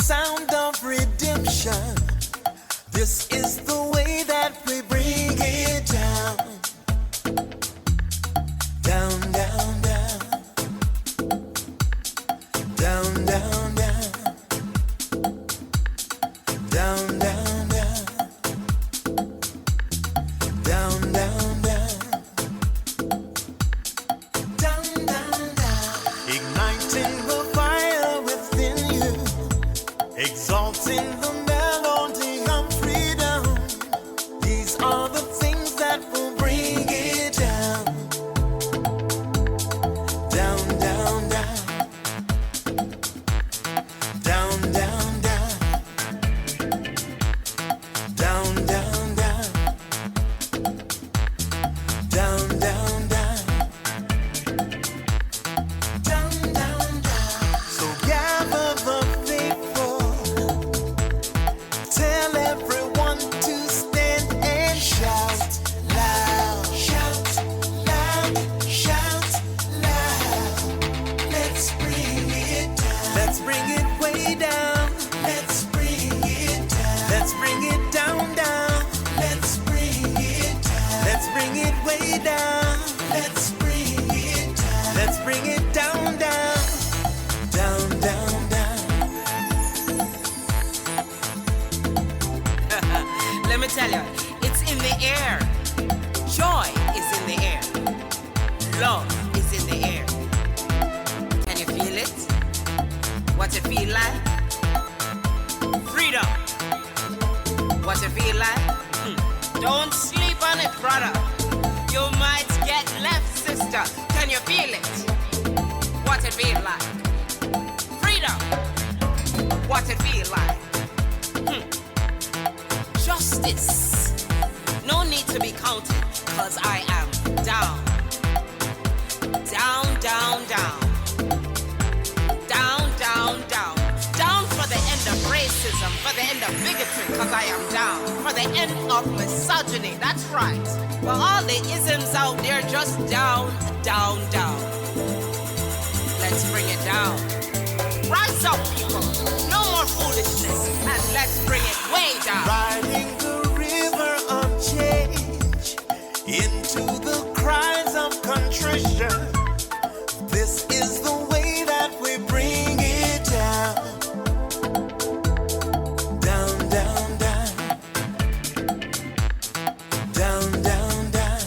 sound of redemption. This is the way that we bring it down. Down, down, down. Down, down, down. Down, down, down. Down, down, down. Down, down, down. Igniting the fire within you. Exalting the melody of freedom. These are the things that will bring it down. Down, down, down. Down, down, down. Down, down, down. Down, down, down. Down, down, down. So gather the faithful. Tell everyone to stand and shout loud. Shout loud. Shout loud. Let's bring it down. Let's bring it way down. Let's bring it down. Let's bring it down, down. Let's bring it down. Let's bring it way down. Let's bring it down. Let's bring it down, down. Down, down, down. Let me tell you, it's in the air. Joy is in the air. Love is in the air. Can you feel it? What it feel like? Freedom. What it feel like? Don't sleep on it, brother. You might get left, sister. Can you feel it? What it feel like? Freedom. What it feel like? Justice. No need to be counted, cause I am down. Down, down, down. Down, down, down. Down for the end of racism, for the end of bigotry, cause I am down. For the end of misogyny, that's right. For all the isms out there, just down, down, down. Let's bring it down. Rise up, people. No more foolishness, and let's bring it way down. Riding the river of change into the cries of contrition. This is the way that we bring it down. Down, down, down. Down, down, down.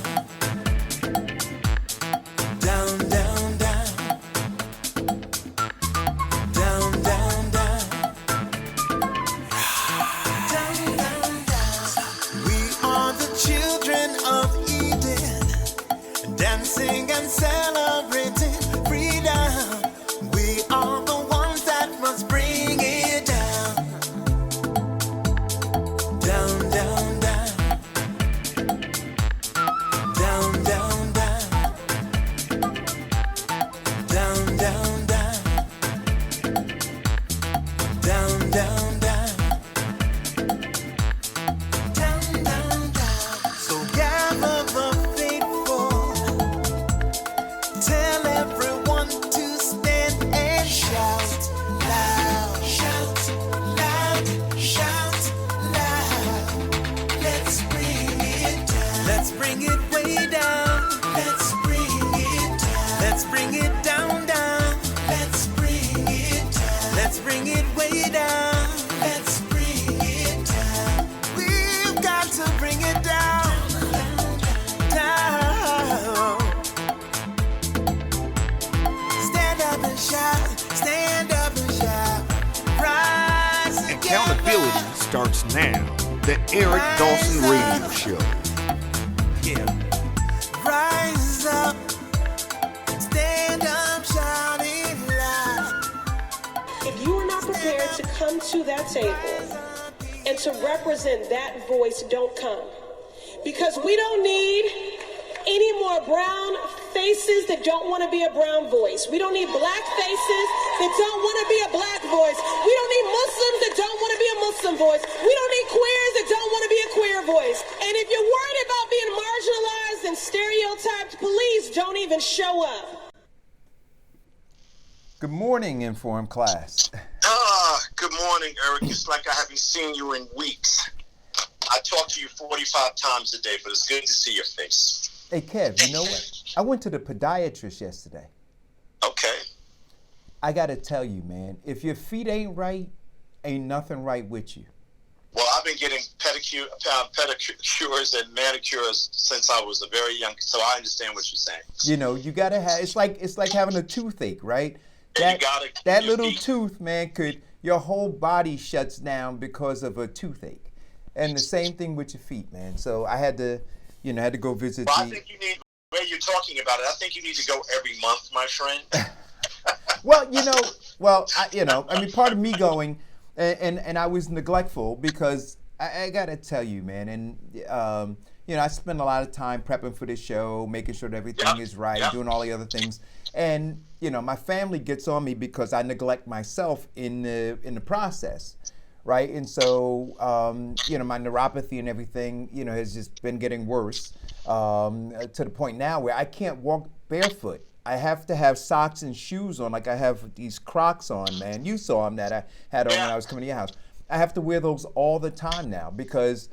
Down, down, down. Down, down, down. Down, down, down. We are the children of Eden, dancing and celebrating freedom. We are the ones that must bring it down. Down, down, down. Down, down, down. Down, down, down. Down, down, down. Down, down, down. So gather the faithful. Tell everyone to stand and shout loud. Shout loud. Shout loud. Let's bring it down. Let's bring it way down. Let's bring it down. Let's bring it down, down. Let's bring it down. Let's bring it way down. Let's bring it down. We've got to bring it down. Down. Stand up and shout. Stand up and shout. Rise together. Accountability starts now. The Eric Dawson Radio Show. Yeah. Rise up. Stand up, shout it loud. If you are not prepared to come to that table and to represent that voice, don't come. Because we don't need any more brown faces that don't want to be a brown voice. We don't need black faces that don't want to be a black voice. We don't need Muslims that don't want to be a Muslim voice. We don't need queers that don't want to be a queer voice. And if you're worried about being marginalized and stereotyped, please don't even show up. Good morning, Informed class. Good morning, Eric. It's like I haven't seen you in weeks. I talk to you 45 times a day, but it's good to see your face. Hey, Kev, you know what? I went to the podiatrist yesterday. Okay. I got to tell you, man, if your feet ain't right, ain't nothing right with you. Well, I've been getting pedicures and manicures since I was a very young, so I understand what you're saying. You know, you got to have, it's like having a toothache, right? Yeah, That little tooth, man, your whole body shuts down because of a toothache. And the same thing with your feet, man. So I had to go visit. Well, I think you need, where you're talking about it, I think you need to go every month, my friend. Well, I mean, part of me going, and I was neglectful because I got to tell you, man, and, I spend a lot of time prepping for this show, making sure that everything is right, doing all the other things. And, my family gets on me because I neglect myself in the process, right? And so, my neuropathy and everything, has just been getting worse to the point now where I can't walk barefoot. I have to have socks and shoes on, like I have these Crocs on, man. You saw them that I had on when I was coming to your house. I have to wear those all the time now because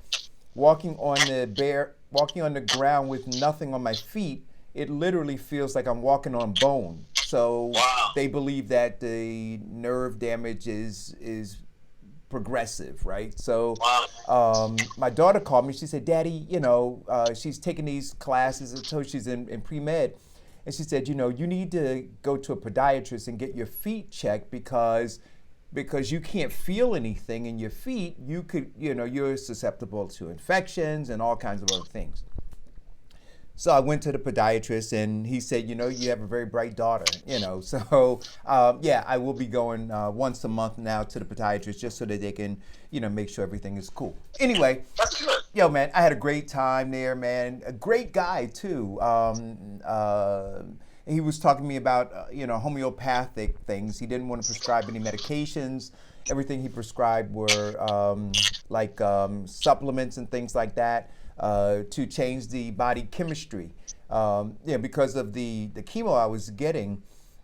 walking on the ground with nothing on my feet, it literally feels like I'm walking on bone. So they believe that the nerve damage is progressive, right? So my daughter called me. She said, Daddy, she's taking these classes until she's in pre-med. And she said, you need to go to a podiatrist and get your feet checked because you can't feel anything in your feet. You're susceptible to infections and all kinds of other things. So I went to the podiatrist and he said, you have a very bright daughter, So, I will be going once a month now to the podiatrist just so that they can, make sure everything is cool. Anyway, That's good. Yo, man, I had a great time there, man. A great guy, too. He was talking to me about, homeopathic things. He didn't want to prescribe any medications. Everything he prescribed were supplements and things like that. To change the body chemistry. Because of the chemo I was getting,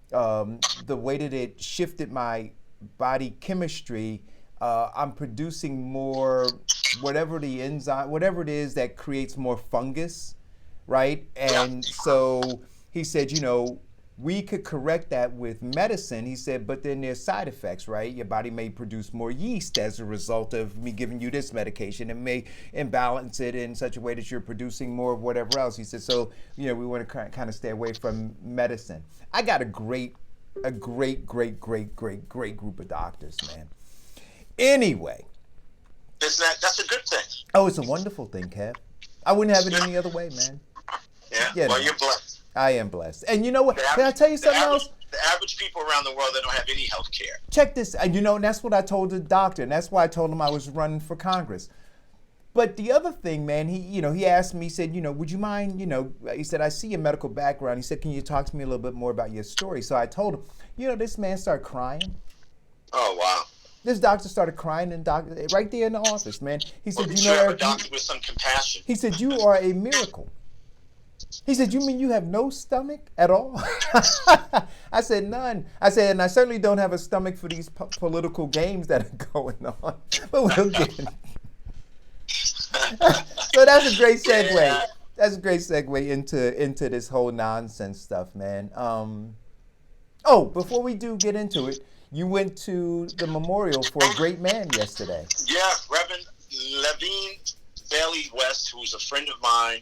the way that it shifted my body chemistry, I'm producing more, whatever it is that creates more fungus, right? And so he said, we could correct that with medicine. He said, but then there's side effects, right? Your body may produce more yeast as a result of me giving you this medication. It may imbalance it in such a way that you're producing more of whatever else. He said, so, we want to kind of stay away from medicine. I got a great group of doctors, man. Anyway. That's a good thing. Oh, it's a wonderful thing, Kev. I wouldn't have it any other way, man. Yeah, well, you're blessed. I am blessed. And you know what? Can I tell you something else? The average people around the world, they don't have any health care. Check this. And and that's what I told the doctor. And that's why I told him I was running for Congress. But the other thing, man, he asked me, he said, would you mind, he said, I see your medical background. He said, can you talk to me a little bit more about your story? So I told him, this man started crying. Oh, wow. This doctor started crying right there in the office, man. He said, a doctor with some compassion. He said, you are a miracle. He said, you mean you have no stomach at all? I said, none. I said, and I certainly don't have a stomach for these political games that are going on. But we'll get it. So that's a great segue. Yeah. That's a great segue into this whole nonsense stuff, man. Before we do get into it, you went to the memorial for a great man yesterday. Yeah, Reverend Levine Bailey West, who's a friend of mine,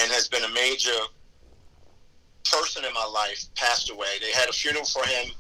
and has been a major person in my life, passed away. They had a funeral for him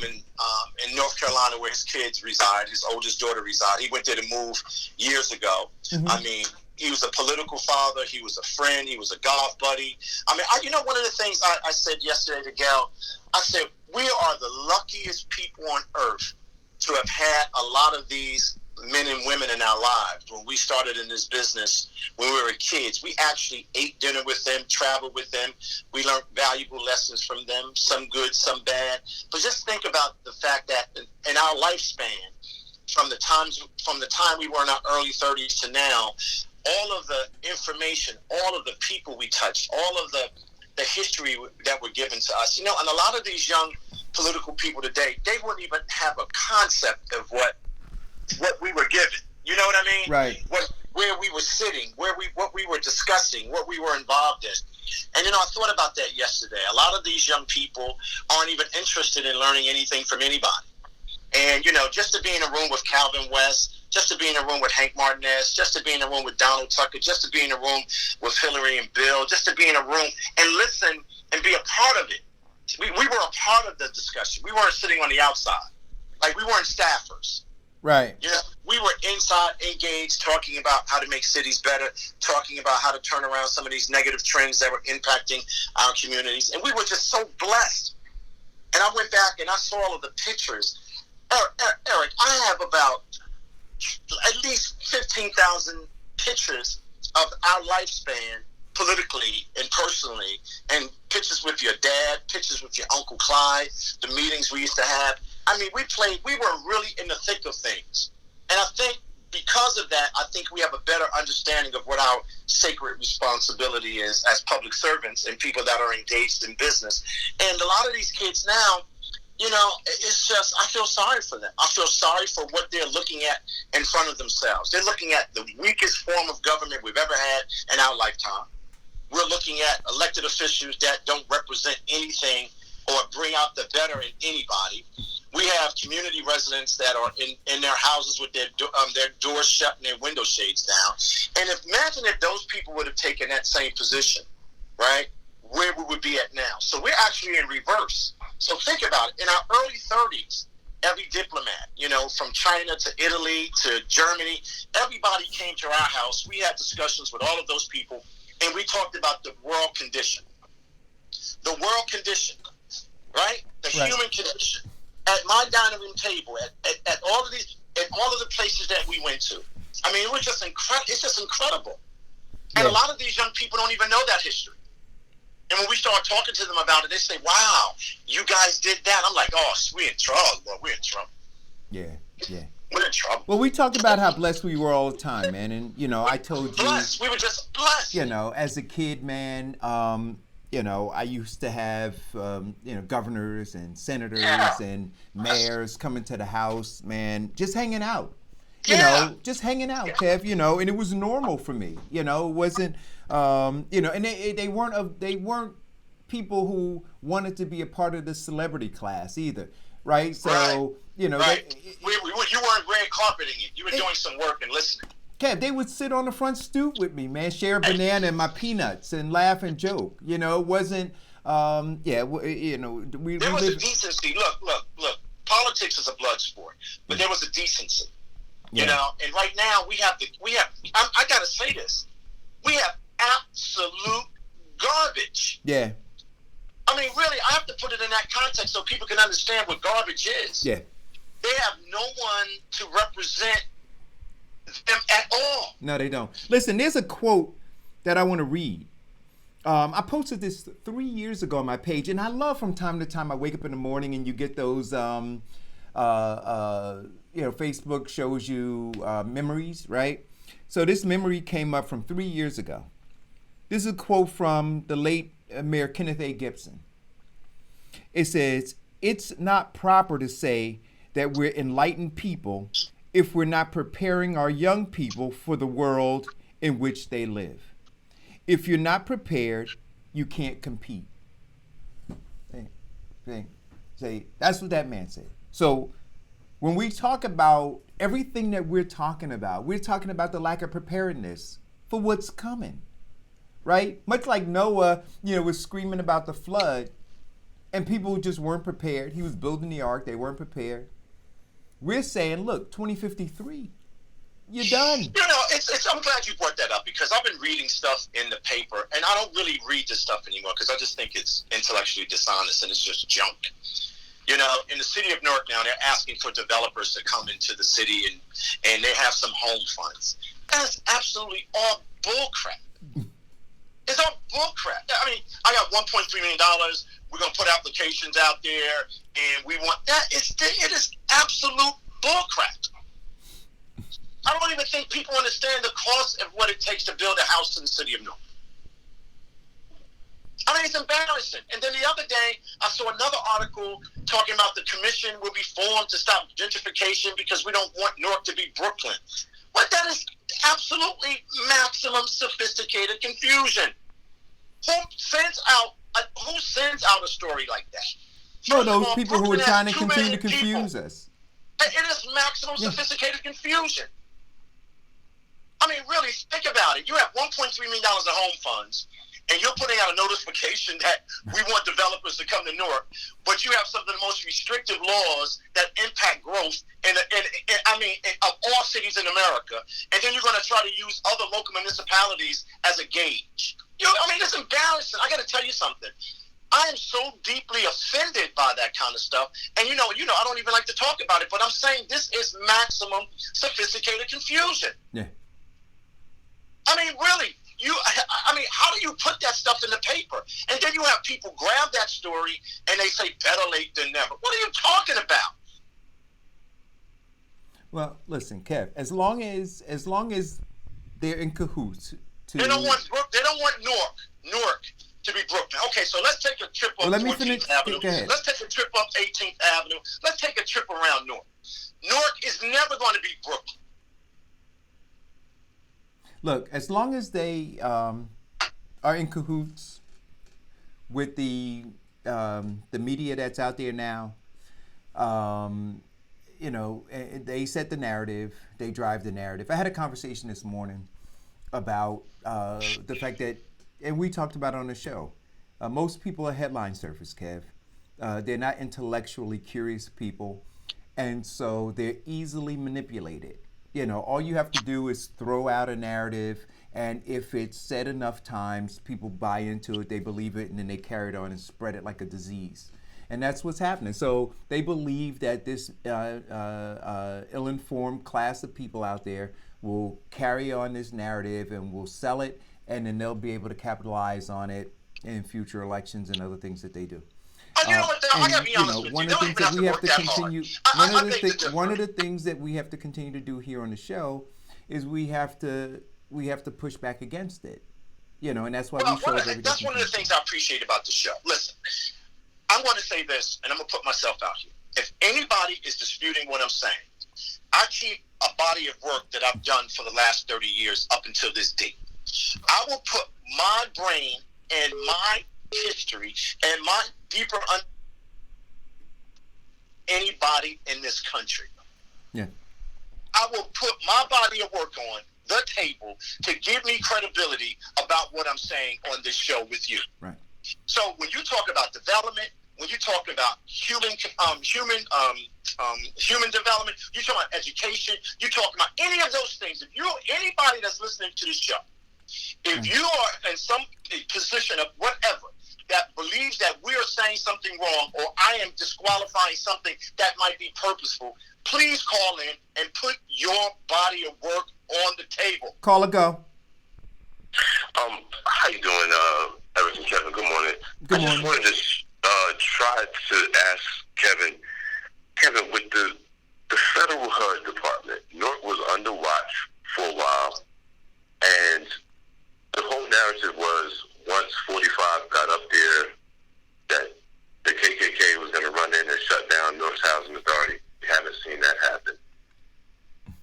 in North Carolina where his kids reside, his oldest daughter reside. He went there to move years ago. Mm-hmm. I mean, he was a political father. He was a friend. He was a golf buddy. I mean, one of the things I said yesterday to Gail, I said, we are the luckiest people on earth to have had a lot of these men and women in our lives. When we started in this business, when we were kids, we actually ate dinner with them, traveled with them. We learned valuable lessons from them, some good, some bad. But just think about the fact that in our lifespan, from the time we were in our early 30s to now, all of the information, all of the people we touched, all of the history that were given to us, and a lot of these young political people today, they wouldn't even have a concept of what what we were given. You know what I mean? Right. Where we were sitting, what we were discussing, what we were involved in. And I thought about that yesterday. A lot of these young people aren't even interested in learning anything from anybody. And just to be in a room with Calvin West, just to be in a room with Hank Martinez, just to be in a room with Donald Tucker, just to be in a room with Hillary and Bill, just to be in a room and listen and be a part of it. We were a part of the discussion. We weren't sitting on the outside. Like, we weren't staffers. Right. We were inside, engaged, talking about how to make cities better, talking about how to turn around some of these negative trends that were impacting our communities. And we were just so blessed. And I went back and I saw all of the pictures. Eric, I have about at least 15,000 pictures of our lifespan, politically and personally, and pictures with your dad, pictures with your Uncle Clyde, the meetings we used to have. I mean, we were really in the thick of things. And I think because of that, I think we have a better understanding of what our sacred responsibility is as public servants and people that are engaged in business. And a lot of these kids now, it's just, I feel sorry for them. I feel sorry for what they're looking at in front of themselves. They're looking at the weakest form of government we've ever had in our lifetime. We're looking at elected officials that don't represent anything or bring out the better in anybody. We have community residents that are in their houses with their doors shut and their window shades down. And imagine if those people would have taken that same position, right, where we would be at now. So we're actually in reverse. So think about it. In our early 30s, every diplomat, from China to Italy to Germany, everybody came to our house. We had discussions with all of those people, and we talked about the world condition. The world condition, right? The human condition. At my dining room table, at all of the places that we went to. I mean, it was just incredible. It's just incredible. And a lot of these young people don't even know that history. And when we start talking to them about it, they say, wow, you guys did that. I'm like, oh, we're in trouble. Lord, we're in trouble. Yeah. We're in trouble. Well, we talked about how blessed we were all the time, man. And, I told you. Blessed. We were just blessed. As a kid, man, I used to have, governors and senators and mayors coming to the house, man, just hanging out. Just hanging out, Kev, and it was normal for me. It wasn't, and they weren't people who wanted to be a part of the celebrity class either, right? So, right. You weren't red carpeting it. You were doing some work and listening. Kev, they would sit on the front stoop with me, man, share a banana and my peanuts and laugh and joke. It wasn't, there was a decency. Look. Politics is a blood sport, but there was a decency. And right now we have. I gotta say this. We have absolute garbage. Yeah. I mean, really, I have to put it in that context so people can understand what garbage is. Yeah. They have no one to represent them at all. No, they don't. Listen, there's a quote that I want to read. I posted this 3 years ago on my page, and I love from time to time I wake up in the morning and you get those, Facebook shows you memories, right? So this memory came up from 3 years ago. This is a quote from the late Mayor Kenneth A. Gibson. It says, "It's not proper to say that we're enlightened people if we're not preparing our young people for the world in which they live. If you're not prepared, you can't compete." Say, that's what that man said. So when we talk about everything that we're talking about the lack of preparedness for what's coming, right? Much like Noah, was screaming about the flood and people just weren't prepared. He was building the ark. They weren't prepared. We're saying, look, 2053, you're done. I'm glad you brought that up because I've been reading stuff in the paper, and I don't really read this stuff anymore because I just think it's intellectually dishonest and it's just junk. In the city of Newark now, they're asking for developers to come into the city and they have some home funds. That's absolutely all bullcrap. It's all bullcrap. I mean, I got $1.3 million. We're going to put applications out there, and we want that. It is absolute bullcrap. I don't even think people understand the cost of what it takes to build a house in the city of Newark. I mean, it's embarrassing. And then the other day, I saw another article talking about the commission will be formed to stop gentrification because we don't want Newark to be Brooklyn. Well, that is absolutely maximum sophisticated confusion. Who sends out a story like that? No, First of those all, people who are Brooklyn trying has to 2 continue to million people. confuse us. It is maximum sophisticated confusion. I mean, really, think about it. You have $1.3 million in home funds, and you're putting out a notification that we want developers to come to Newark, but you have some of the most restrictive laws that impact growth of all cities in America, and then you're going to try to use other local municipalities as a gauge. It's embarrassing. I got to tell you something. I am so deeply offended by that kind of stuff. And I don't even like to talk about it, but I'm saying this is maximum sophisticated confusion. Yeah. I mean, really, how do you put that stuff in the paper? And then you have people grab that story and they say better late than never. What are you talking about? Well, listen, Kev, as long as they're in cahoots They don't want Newark to be Brooklyn. Okay, so let's take a trip up 14th Avenue. Go ahead. Let's take a trip up 18th Avenue. Let's take a trip around Newark. Newark is never going to be Brooklyn. Look, as long as they are in cahoots with the media that's out there now, they set the narrative, they drive the narrative. I had a conversation this morning about the fact that, and we talked about it on the show, most people are headline surfers, Kev. They're not intellectually curious people, and so they're easily manipulated. All you have to do is throw out a narrative, and if it's said enough times, people buy into it, they believe it, and then they carry it on and spread it like a disease. And that's what's happening. So they believe that this ill-informed class of people out there will carry on this narrative and will sell it, and then they'll be able to capitalize on it in future elections and other things that they do. You know what, though? I gotta be honest with you. One of the things that we have to continue. One of the things that we have to continue to do here on the show is we have to push back against it. And that's why we show every. That's one of the things I appreciate about the show. Listen, I'm going to say this, and I'm going to put myself out here. If anybody is disputing what I'm saying, I keep a body of work that I've done for the last 30 years up until this date. I will put my brain and my history and my deeper anybody in this country. Yeah. I will put my body of work on the table to give me credibility about what I'm saying on this show with you. Right. So when you talk about development, when you talk about human development, you talk about education, you talk about any of those things. If anybody that's listening to this show, if you are in some position of whatever that believes that we are saying something wrong or I am disqualifying something that might be purposeful, please call in and put your body of work on the table. Call or go. How you doing, Eric and Kevin? Good morning. Good morning. I just wanted to try to ask Kevin, with the federal HUD department, Newark was under watch for a while, and the whole narrative was once 45 got up there that the KKK was going to run in and shut down Newark's Housing Authority. We haven't seen that happen.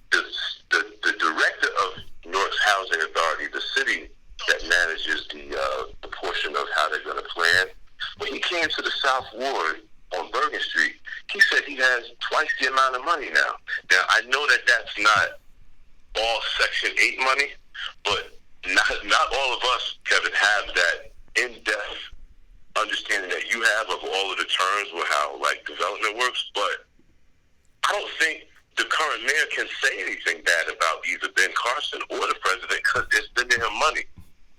The director of Newark's Housing Authority, the city that manages the portion of how they're going to plan, when he came to the South Ward on Bergen Street, he said he has twice the amount of money now. Now, I know that that's not all Section 8 money, but not all of us, Kevin, have that in-depth understanding that you have of all of the terms with how, development works. But I don't think the current mayor can say anything bad about either Ben Carson or the president because it's been their money.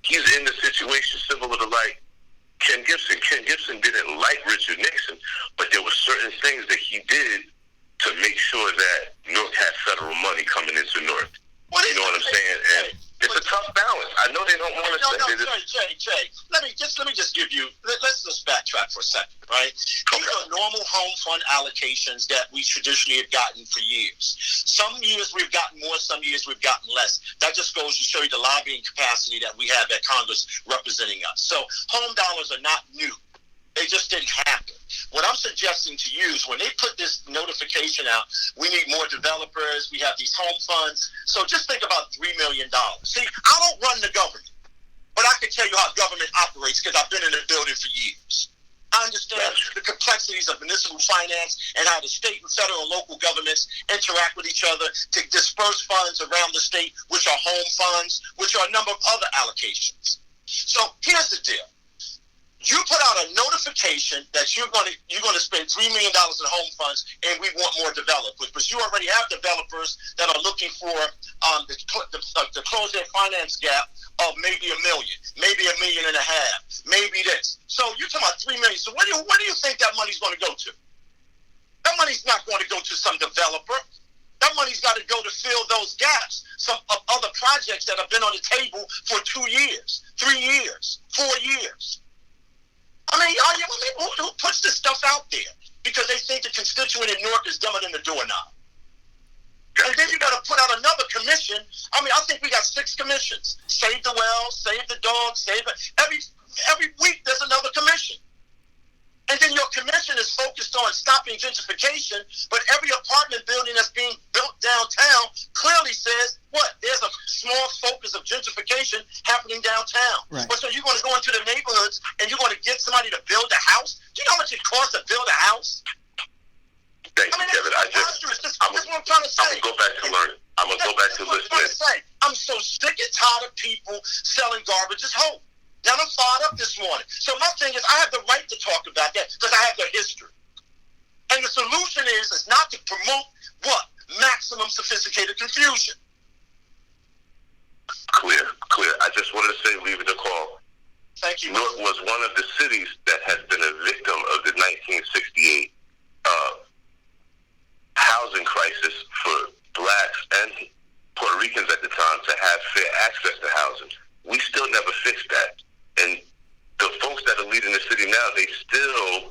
He's in the situation similar to, Ken Gibson. Ken Gibson didn't like Richard Nixon, but there were certain things that he did to make sure that Newark had federal money coming into Newark. What You is know what I'm saying? And it's a tough balance. I know they don't want to No, say this. Jay. Let me just give you. Let's just backtrack for a second, right? These are normal home fund allocations that we traditionally have gotten for years. Some years we've gotten more, some years we've gotten less. That just goes to show you the lobbying capacity that we have at Congress representing us. So home dollars are not new. They just didn't happen. What I'm suggesting to you is when they put this notification out, we need more developers, we have these home funds. So just think about $3 million. See, I don't run the government, but I can tell you how government operates because I've been in the building for years. I understand the complexities of municipal finance and how the state and federal and local governments interact with each other to disperse funds around the state, which are home funds, which are a number of other allocations. So here's the deal. You put out a notification that you're going to spend $3 million in home funds, and we want more developers. But you already have developers that are looking for to close their finance gap of maybe $1 million, maybe $1.5 million, maybe this. So you're talking about $3 million. So where do you think that money's going to go to? That money's not going to go to some developer. That money's got to go to fill those gaps. Some of other projects that have been on the table for 2 years, 3 years, 4 years. I mean, who puts this stuff out there? Because they think the constituent in Newark is dumber than the doorknob. And then you got to put out another commission. I mean, I think we got 6 commissions. Save the wells, save the dogs, save it. Every week there's another commission. And then your commission is focused on stopping gentrification, but every apartment building that's being built downtown clearly says, what? There's a small focus of gentrification happening downtown. Right. But so you're going to go into the neighborhoods and you're going to get somebody to build a house? Do you know how much it costs to build a house? Thank you, Kevin. That's what I'm trying to say. I'm going to go back to learning. I'm going to go back to listening. I'm so sick and tired of people selling garbage as hope. Now I'm fired up this morning. So my thing is, I have the right to talk about that because I have the history. And the solution is not to promote what? Maximum sophisticated confusion. Clear. I just wanted to say, leave it a call. Thank you. Newark was one of the cities that has been a victim of the 1968 housing crisis for blacks and Puerto Ricans at the time to have fair access to housing. We still never fixed that. And the folks that are leading the city now, they still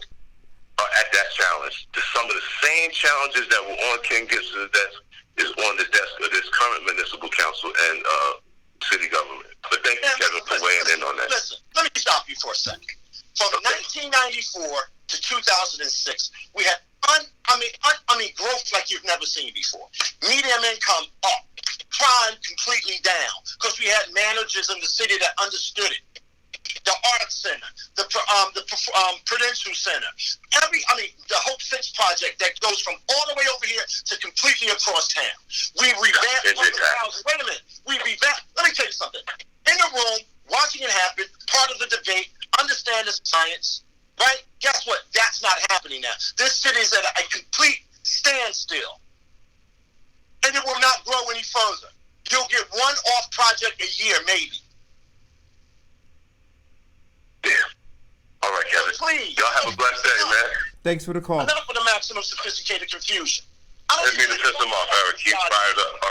are at that challenge. Some of the same challenges that were on Ken Gibson's desk is on the desk of this current municipal council and city government. But thank you, Kevin, for weighing in on that. Listen, let me stop you for a second. From 1994 to 2006, we had growth like you've never seen before. Median income up, crime completely down, because we had managers in the city that understood it. The Arts Center, the Prudential Center, the Hope Fix project that goes from all the way over here to completely across town. We revamped public housing. Wait a minute. Let me tell you something. In the room, watching it happen, part of the debate, understand the science, right? Guess what? That's not happening now. This city is at a complete standstill. And it will not grow any further. You'll get one off project a year, maybe. Yeah. All right, Kevin. Please. Y'all have a blessed day, man. Thanks for the call. Enough of the maximum sophisticated confusion. Let me piss him off, Eric. He's fired up. All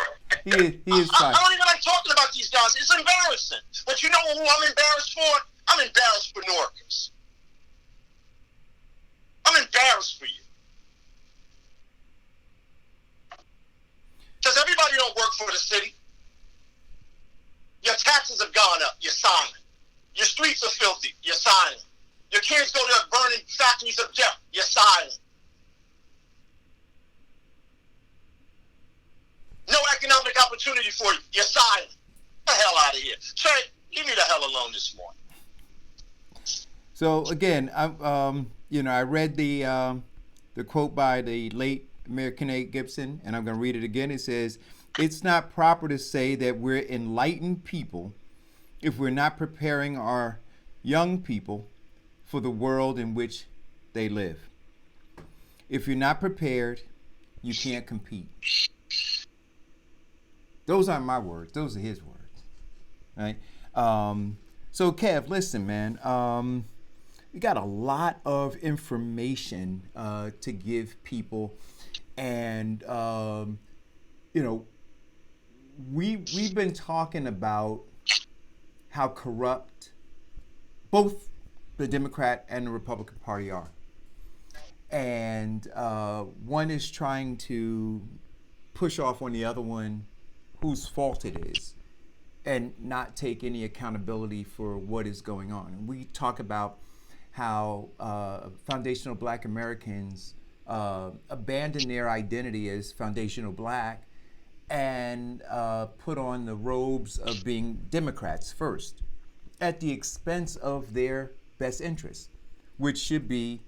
right. He is fine. I don't even like talking about these guys. It's embarrassing. But you know who I'm embarrassed for? I'm embarrassed for Newarkers. I'm embarrassed for you. Because everybody don't work for the city. Your taxes have gone up. You're silent. Your streets are filthy. You're silent. Your kids go to burning factories of death. You're silent. No economic opportunity for you. You're silent. Get the hell out of here. Trey, leave me the hell alone this morning. So again, I read the quote by the late Mayor Ken Gibson, and I'm going to read it again. It says, "It's not proper to say that we're enlightened people if we're not preparing our young people for the world in which they live. If you're not prepared, you can't compete." Those aren't my words. Those are his words, right? So Kev, listen, man. We got a lot of information to give people, and we've been talking about how corrupt both the Democrat and the Republican Party are, and one is trying to push off on the other one whose fault it is, and not take any accountability for what is going on. And we talk about how foundational Black Americans abandon their identity as foundational Black and put on the robes of being Democrats first, at the expense of their best interests, which should be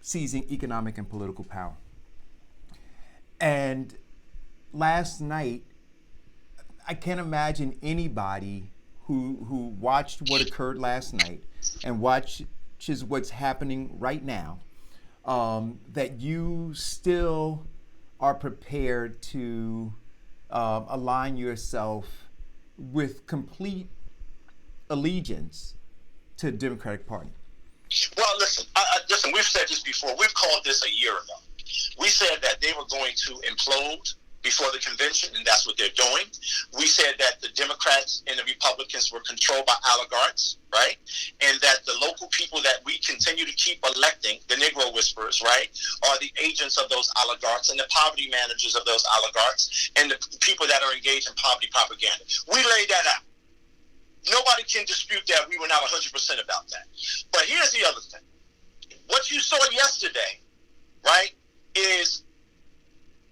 seizing economic and political power. And last night, I can't imagine anybody who watched what occurred last night and watches what's happening right now, that you still are prepared to align yourself with complete allegiance to the Democratic Party. Well, listen, listen, we've said this before. We've called this a year ago. We said that they were going to implode before the convention, and that's what they're doing. We said that the Democrats and the Republicans were controlled by oligarchs, right? And that the local people that we continue to keep electing, the Negro Whisperers, right, are the agents of those oligarchs and the poverty managers of those oligarchs and the people that are engaged in poverty propaganda. We laid that out. Nobody can dispute that. We were not 100% about that. But here's the other thing. What you saw yesterday, right, is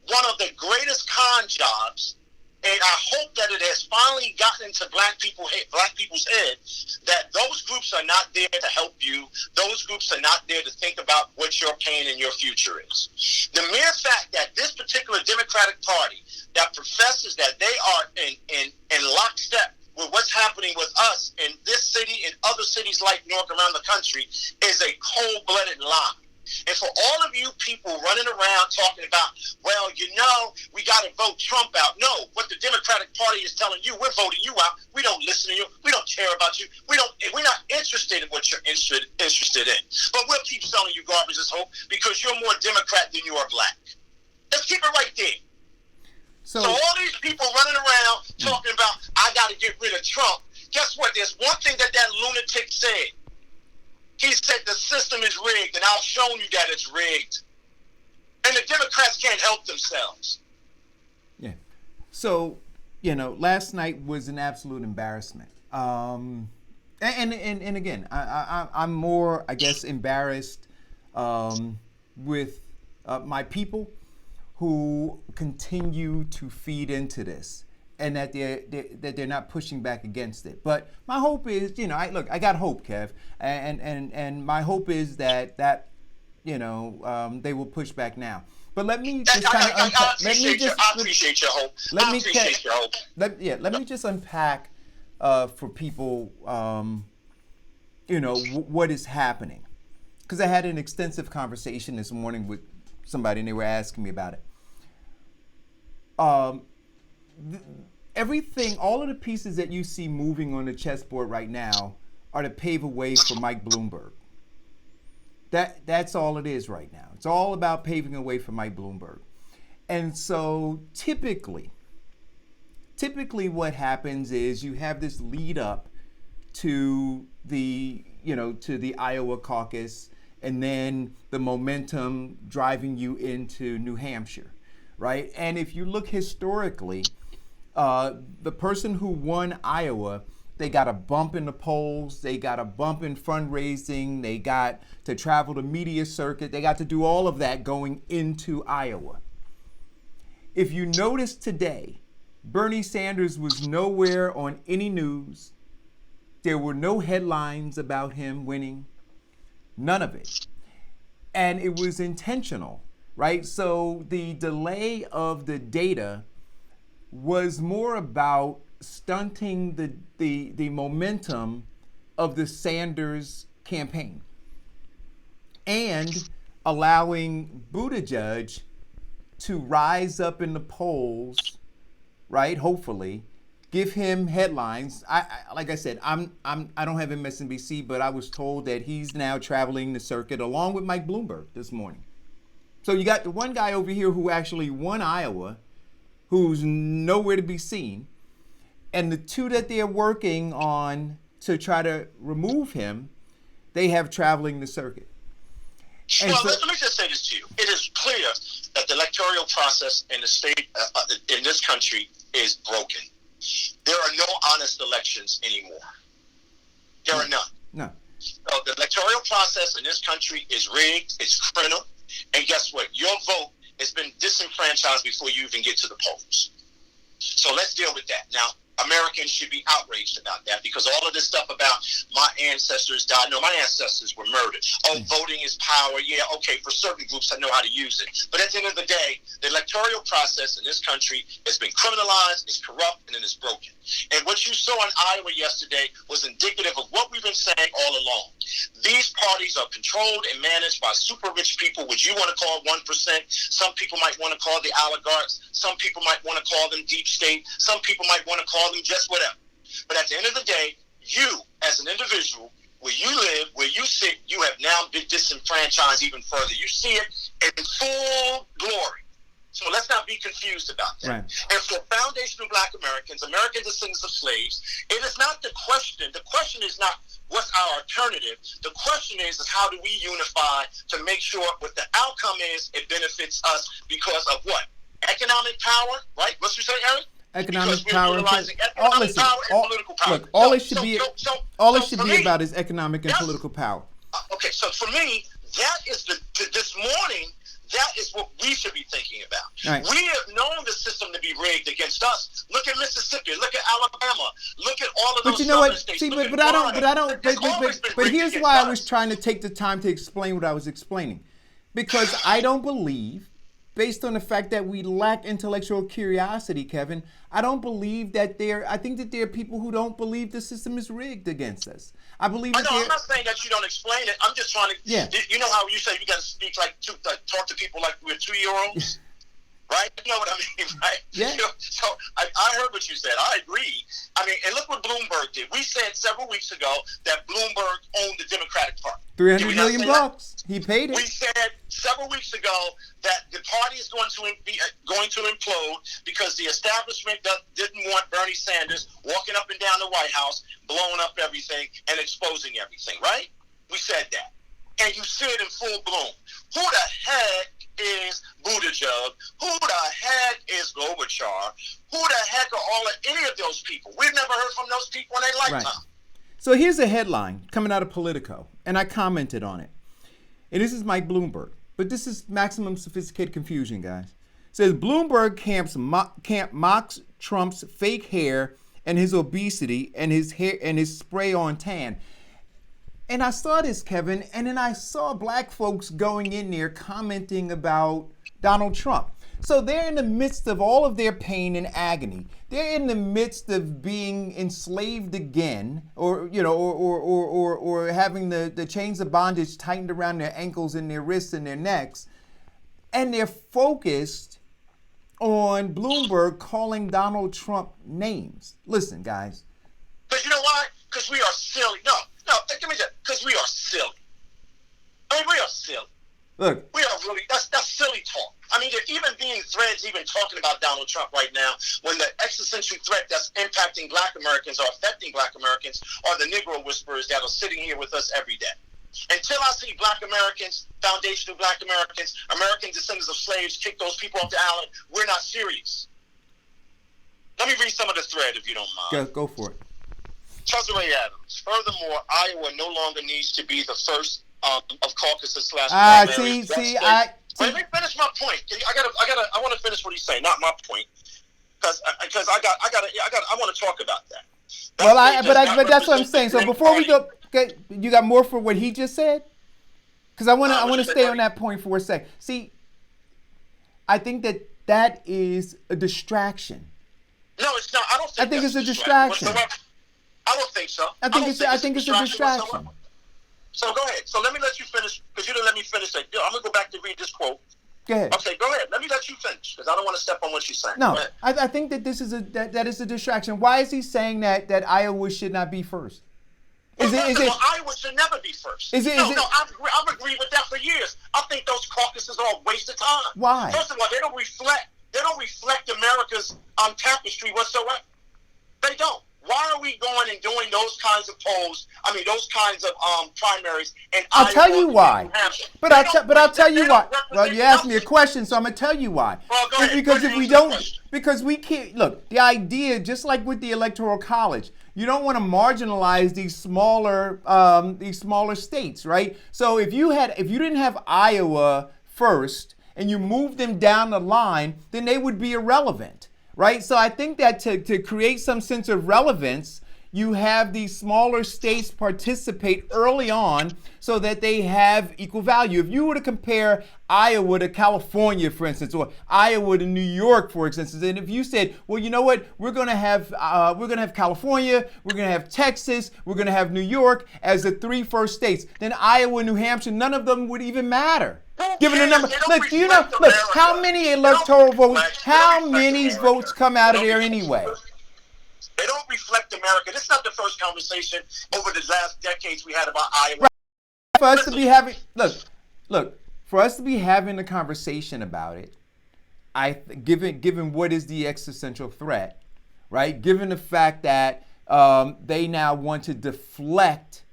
one of the greatest con jobs, and I hope that it has finally gotten into black people's head that those groups are not there to help you. Those groups are not there to think about what your pain and your future is. The mere fact that this particular Democratic Party that professes that they are in lockstep with what's happening with us in this city and other cities like Newark around the country is a cold-blooded lie. And for all of you people running around talking about, well, you know, we got to vote Trump out. No, what the Democratic Party is telling you, we're voting you out. We don't listen to you. We don't care about you. We're not interested in what you're interested in. But we'll keep selling you garbage as hope because you're more Democrat than you are Black. Let's keep it right there. So all these people running around talking about, I got to get rid of Trump. Guess what? There's one thing that lunatic said. He said the system is rigged, and I've shown you that it's rigged. And the Democrats can't help themselves. Yeah. So, last night was an absolute embarrassment. And again, I'm more, I guess, embarrassed with my people who continue to feed into this, and that they're not pushing back against it. But my hope is, I got hope, Kev, and my hope is that they will push back now. But let me just kind of I appreciate your hope. Let me just unpack for people, what is happening, because I had an extensive conversation this morning with somebody, and they were asking me about it. Everything, all of the pieces that you see moving on the chessboard right now are to pave a way for Mike Bloomberg. That's all it is right now. It's all about paving a way for Mike Bloomberg. And so typically what happens is you have this lead up to the Iowa caucus, and then the momentum driving you into New Hampshire, right? And if you look historically, the person who won Iowa, they got a bump in the polls, they got a bump in fundraising, they got to travel the media circuit, they got to do all of that going into Iowa. If you notice today, Bernie Sanders was nowhere on any news. There were no headlines about him winning, none of it. And it was intentional, right? So the delay of the data was more about stunting the momentum of the Sanders campaign and allowing Buttigieg to rise up in the polls, right? Hopefully, give him headlines. Like I said, I don't have MSNBC, but I was told that he's now traveling the circuit along with Mike Bloomberg this morning. So you got the one guy over here who actually won Iowa, who's nowhere to be seen, And the two that they're working on to try to remove him, they have traveling the circuit. And Well, so, let me just say this to you. It is clear that the electoral process in the state, in this country, is broken. There are no honest elections anymore. There are none. no. So the electoral process in this country is rigged, it's criminal, and guess what? Your vote has been disenfranchised before you even get to the polls. So let's deal with that. Now, Americans should be outraged about that because all of this stuff about my ancestors died. No, my ancestors were murdered. Oh, voting is power. Yeah, okay, for certain groups I know how to use it. But at the end of the day, the electoral process in this country has been criminalized, it's corrupt, and it is broken. And what you saw in Iowa yesterday was indicative of what we've been saying all along. These parties are controlled and managed by super rich people, which you want to call 1%. Some people might want to call the oligarchs. Some people might want to call them deep state. Some people might want to call them just whatever. But at the end of the day, you, as an individual, where you live, where you sit, you have now been disenfranchised even further. You see it in full glory. So let's not be confused about that. Right. And for foundational Black Americans, American descendants of slaves, it is not the question. The question is not what's our alternative. The question is how do we unify to make sure what the outcome is, it benefits us because of what? Economic power, right? What's you say, Eric? Economic Because power. we're utilizing economic power and political power. Look, all So- it should so- be, so- all it so should for be me- about is economic and Yes. political power. Okay, so for me, that is this morning, that is what we should be thinking about. Right. We have known the system to be rigged against us. Look at Mississippi. Look at Alabama. Look at all of those But you know southern what? states. See, Look at but I don't. Florida. It's always been But rigged here's against why I us. was trying to take the time to explain what I was explaining, because I don't believe, based on the fact that we lack intellectual curiosity, Kevin, I don't believe that I think that there are people who don't believe the system is rigged against us. I believe I that know, I'm not saying that you don't explain it. I'm just trying to. Yeah. You know how you say you got to speak talk to people like we're 2-year-olds, right? You know what I mean, right? Yeah. You know, so I heard what you said. I agree. I mean, and look what Bloomberg did. We said several weeks ago that Bloomberg owned the Democratic Party. Did $300 we not million say that? bucks. He paid We it. said several weeks ago that the party is going to implode because the establishment didn't want Bernie Sanders walking up and down the White House, blowing up everything and exposing everything, right? We said that. And you see it in full bloom. Who the heck is Buttigieg? Who the heck is Gorbachev? Who the heck are any of those people? We've never heard from those people in a lifetime. Right. So here's a headline coming out of Politico, and I commented on it. And this is Mike Bloomberg, but this is maximum sophisticated confusion, guys. It says Bloomberg camp mocks Trump's fake hair and his obesity and his hair and his spray on tan. And I saw this, Kevin, and then I saw black folks going in there commenting about Donald Trump. So they're in the midst of all of their pain and agony. They're in the midst of being enslaved again, or having the chains of bondage tightened around their ankles and their wrists and their necks, and they're focused on Bloomberg calling Donald Trump names. Listen, guys. But you know why? Because we are silly. No, give me that. Because we are silly. I mean, we are silly. Look, We are really, that's silly talk. I mean, there even being threads even talking about Donald Trump right now when the existential threat that's impacting Black Americans or affecting Black Americans are the Negro whisperers that are sitting here with us every day. Until I see Black Americans, foundational Black Americans, American descendants of slaves kick those people off the island, we're not serious. Let me read some of the thread if you don't mind. go for it. Cesare Adams. Furthermore, Iowa no longer needs to be the first of caucuses / primaries. Let me finish my point. I want to finish what he's saying, not my point, because I want to talk about that. But that's what I'm saying. So before we go, okay, you got more for what he just said? Because I want to stay on that point for a sec. See, I think that is a distraction. No, it's not. I think it's a distraction. I don't think so. I think it's a distraction. Whatsoever. So go ahead. So let me let you finish, because you didn't let me finish that. I'm going to go back to read this quote. Go ahead. Okay, go ahead. Let me let you finish, because I don't want to step on what you're saying. No, I think that this is that is a distraction. Why is he saying that Iowa should not be first? Iowa should never be first. I've agreed with that for years. I think those caucuses are a waste of time. Why? First of all, they don't reflect America's tapestry whatsoever. they don't. Why are we going and doing those kinds of polls? I mean, those kinds of primaries. And I'll tell you why. But I'll tell you why. Well, you asked me a question, so I'm gonna tell you why. Well, go ahead. Because Go if ahead, we answer the don't, question. because we can't look. The idea, just like with the Electoral College, you don't want to marginalize these smaller states, right? So if you didn't have Iowa first and you moved them down the line, then they would be irrelevant, right? So I think that to create some sense of relevance, you have these smaller states participate early on so that they have equal value. If you were to compare Iowa to California, for instance, or Iowa to New York, for instance, and if you said, well, you know what, we're going to have California, we're going to have Texas, we're going to have New York as the three first states, then Iowa, New Hampshire, none of them would even matter. Given the number, look, do you know? Look, how many electoral votes? How many votes come out of there anyway? They don't reflect America. This is not the first conversation over the last decades we had about Iowa. For us to be having, for us to be having a conversation about it, given what is the existential threat, right? Given the fact that they now want to deflect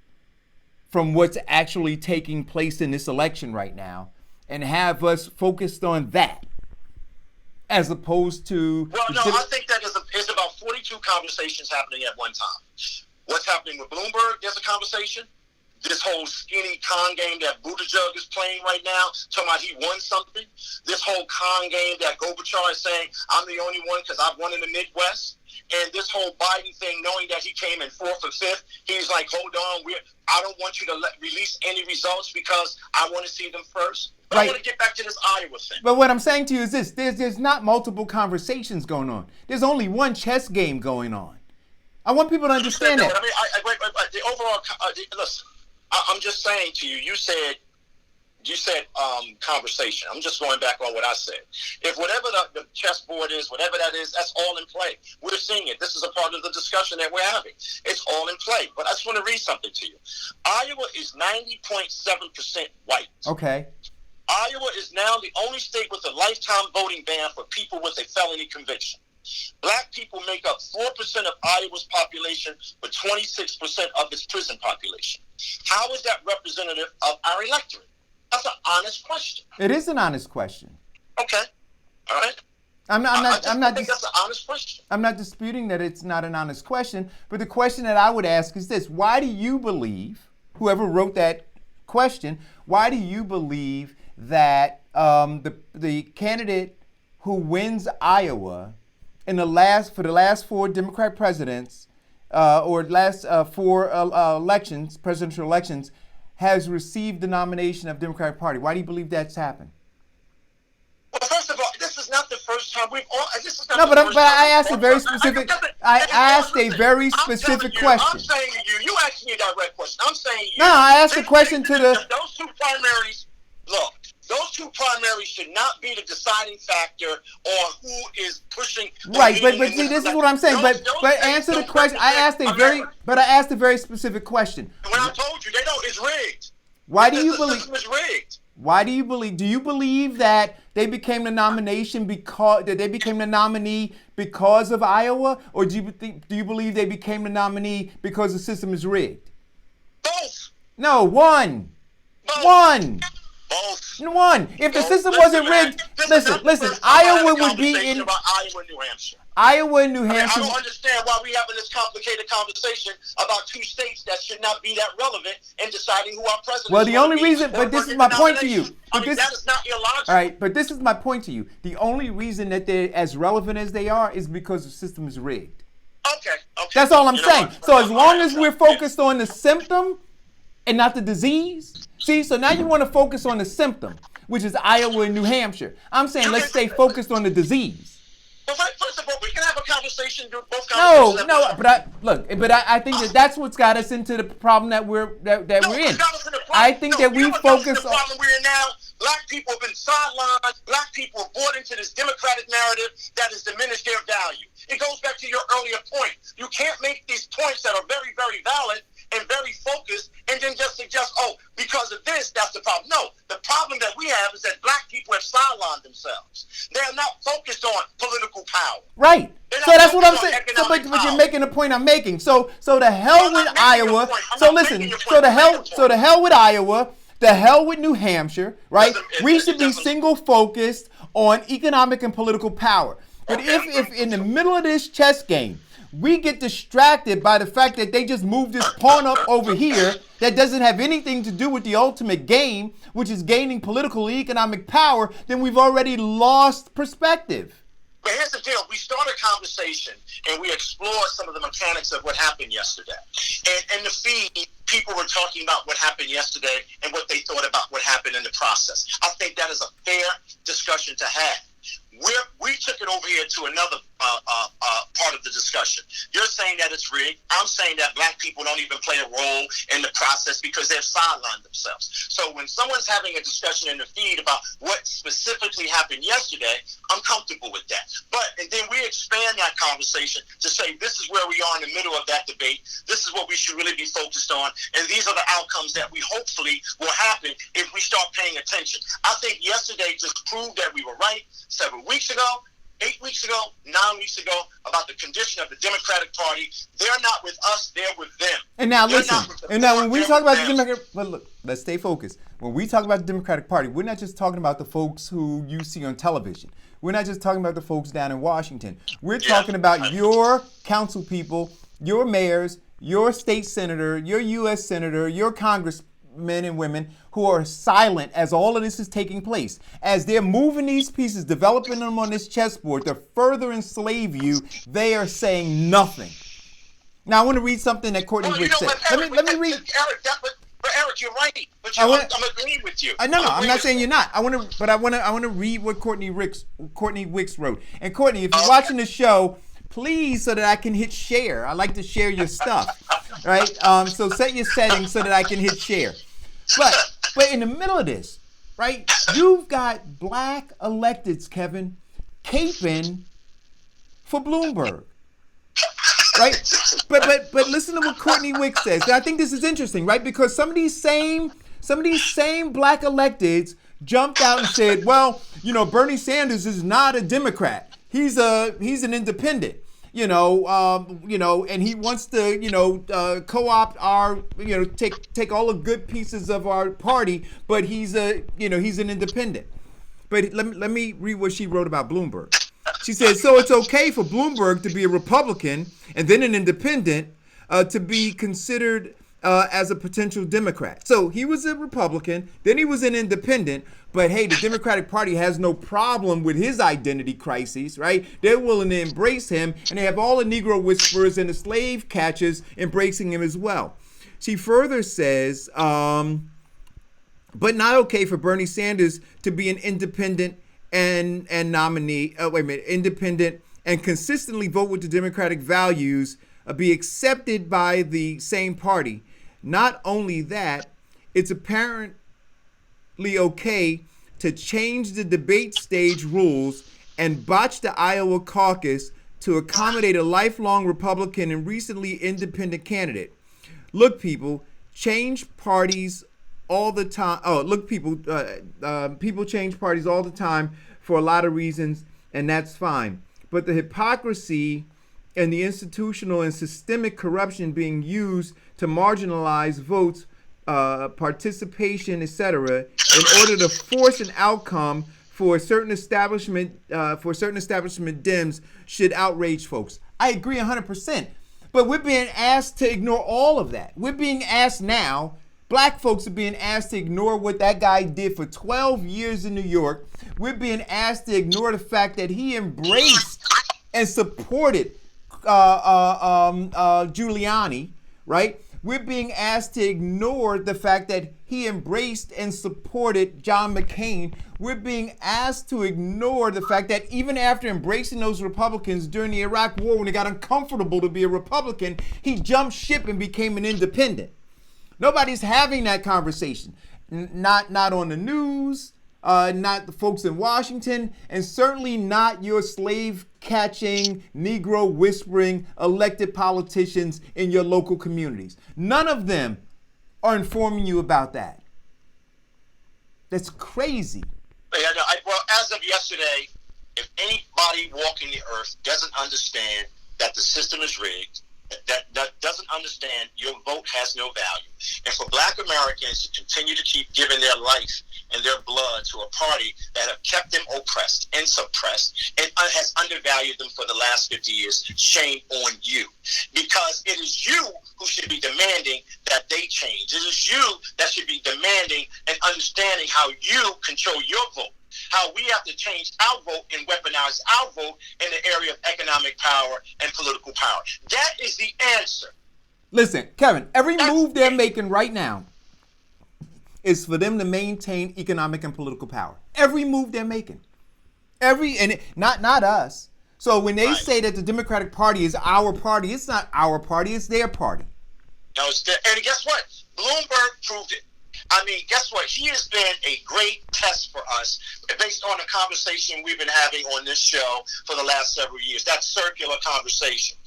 from what's actually taking place in this election right now, and have us focused on that, as opposed to. Well, no, I think that is about 42 conversations happening at one time. What's happening with Bloomberg? There's a conversation. This whole skinny con game that Buttigieg is playing right now, talking about he won something. This whole con game that Gorbachev is saying, I'm the only one because I've won in the Midwest. And this whole Biden thing, knowing that he came in 4th or 5th, he's like, hold on, I don't want you to release any results because I want to see them first. But I want to get back to this Iowa thing. But what I'm saying to you is this: there's not multiple conversations going on. There's only one chess game going on. I want people to understand that. I mean, the overall, listen, I'm just saying to you. You said conversation. I'm just going back on what I said. If whatever the chessboard is, whatever that is, that's all in play. We're seeing it. This is a part of the discussion that we're having. It's all in play. But I just want to read something to you. Iowa is 90.7% white. Okay. Iowa is now the only state with a lifetime voting ban for people with a felony conviction. Black people make up 4% of Iowa's population, but 26% of its prison population. How is that representative of our electorate? That's an honest question. It is an honest question. Okay. All right. I think that's an honest question. I'm not disputing that it's not an honest question, but the question that I would ask is this: why do you believe, whoever wrote that question, why do you believe that the candidate who wins Iowa in the last 4 Democrat presidents or last 4 elections, presidential elections, has received the nomination of Democratic Party? Why do you believe that's happened? Well, first of all, this is not the first time we've all. This is not no, the first but time I asked a very specific. I asked a very specific question. I'm saying to you, you asked me a direct question. I'm saying to you. No, I asked a question to the. Those two primaries. Look, those two primaries should not be the deciding factor on who is pushing. Right, but see, this is what I'm saying. But answer the question. I asked a very specific question. When I told you, they don't. It's rigged. Why do you believe? It's rigged. Why do you believe? Do you believe that they became the nomination that they became the nominee because of Iowa, or do you believe they became the nominee because the system is rigged? Both. No, one. Both. One. Both. One. If the system wasn't rigged, listen. Iowa would be in. About Iowa and New Hampshire. Iowa and New Hampshire. I don't understand why we having this complicated conversation about 2 states that should not be that relevant in deciding who our president is. Well, the only reason, but this is my point to you. That is not illogical. All right, but this is my point to you. The only reason that they're as relevant as they are is because the system is rigged. Okay. That's all I'm saying. So as long as we're focused on the symptom and not the disease, see, so now you want to focus on the symptom, which is Iowa and New Hampshire. I'm saying let's stay focused on the disease. Well, first of all, we can have a conversation. Both No, but I think that's what's got us into the problem that we're in. I think that we focus on. The problem we're in now. Black people have been sidelined. Black people have bought into this democratic narrative that has diminished their value. It goes back to your earlier point. You can't make these points that are very, very valid and very focused and then just suggest, oh, because of this, that's the problem. No, the problem that we have is that black people have sidelined themselves. They're not focused on political power. Right. They're So not that's what I'm focused on saying. So, economic but you're power. making the point I'm making. So the hell I'm with not making your Iowa. point. I'm So not listen. making your So point. the I'm making hell. your So point. the hell with Iowa. The hell with New Hampshire. Right? Doesn't- We it should be doesn't- single focused on economic and political power. But Okay, if in the middle of this chess game we get distracted by the fact that they just moved this pawn up over here that doesn't have anything to do with the ultimate game, which is gaining political and economic power, then we've already lost perspective. But here's the deal. We start a conversation and we explore some of the mechanics of what happened yesterday. And in the feed, people were talking about what happened yesterday and what they thought about what happened in the process. I think that is a fair discussion to have. We took it over here to another part of the discussion. You're saying that it's rigged. I'm saying that black people don't even play a role in the process because they've sidelined themselves. So when someone's having a discussion in the feed about what specifically happened yesterday, I'm comfortable with that. And then we expand that conversation to say this is where we are in the middle of that debate. This is what we should really be focused on. And these are the outcomes that we hopefully will happen if we start paying attention. I think yesterday just proved that we were right 7 weeks ago, 8 weeks ago, 9 weeks ago about the condition of the Democratic Party. They're not with us, they're with them. And now They're listen, not with the and now board, when we they're talk with about the them. Democratic, but look, let's stay focused. When we talk about the Democratic Party, we're not just talking about the folks who you see on television. We're not just talking about the folks down in Washington. We're talking about your council people, your mayors, your state senator, your U.S. senator, your congressmen and women who are silent as all of this is taking place. As they're moving these pieces, developing them on this chessboard to further enslave you, they are saying nothing. Now I want to read something that Courtney Well, you Wicks know said. what, Eric, Let me read. Eric, you're right. But I I'm want- agreeing with you. No, I'm agreeing not with saying you. you're not. I want to read what Courtney Wicks wrote. And Courtney, if you're Okay. watching the show, please, so that I can hit share. I like to share your stuff, right? So set your settings so that I can hit share. But in the middle of this, right? You've got black electeds, Kevin, caping for Bloomberg. Right? But listen to what Courtney Wicks says. And I think this is interesting, right? Because some of these same black electeds jumped out and said, well, Bernie Sanders is not a Democrat. He's an independent. And he wants to, co-opt our, take all the good pieces of our party, but he's an independent. But let me read what she wrote about Bloomberg. She said, so it's okay for Bloomberg to be a Republican and then an independent to be considered as a potential Democrat. So he was a Republican, then he was an independent, but hey, the Democratic Party has no problem with his identity crises, right? They're willing to embrace him, and they have all the Negro whisperers and the slave catchers embracing him as well. She further says, but not okay for Bernie Sanders to be an independent and nominee, independent and consistently vote with the Democratic values, be accepted by the same party. Not only that, it's apparently okay to change the debate stage rules and botch the Iowa caucus to accommodate a lifelong Republican and recently independent candidate. Look, people, change parties all the time. People change parties all the time for a lot of reasons, and that's fine. But the hypocrisy and the institutional and systemic corruption being used to marginalize votes, participation, etc., in order to force an outcome for a certain establishment, Dems should outrage folks. I agree 100%. But we're being asked to ignore all of that. We're being asked now. Black folks are being asked to ignore what that guy did for 12 years in New York. We're being asked to ignore the fact that he embraced and supported Giuliani, right? We're being asked to ignore the fact that he embraced and supported John McCain. We're being asked to ignore the fact that even after embracing those Republicans during the Iraq War, when it got uncomfortable to be a Republican, he jumped ship and became an independent. Nobody's having that conversation. Not on the news, not the folks in Washington, and certainly not your slave-catching, Negro-whispering elected politicians in your local communities. None of them are informing you about that. That's crazy. Yeah, well, as of yesterday, if anybody walking the earth doesn't understand that the system is rigged, that doesn't understand your vote has no value, and for Black Americans to continue to keep giving their life and their blood to a party that have kept them oppressed and suppressed and has undervalued them for the last 50 years, shame on you. Because it is you who should be demanding that they change. It is you that should be demanding and understanding how you control your vote. How we have to change our vote and weaponize our vote in the area of economic power and political power. That is the answer. Listen, Kevin, every move they're making right now is for them to maintain economic and political power. Every move they're making. Not us. So when they say that the Democratic Party is our party, it's not our party, it's their party. No, and guess what? Bloomberg proved it. I mean, guess what? He has been a great test for us based on the conversation we've been having on this show for the last several years. That circular conversation.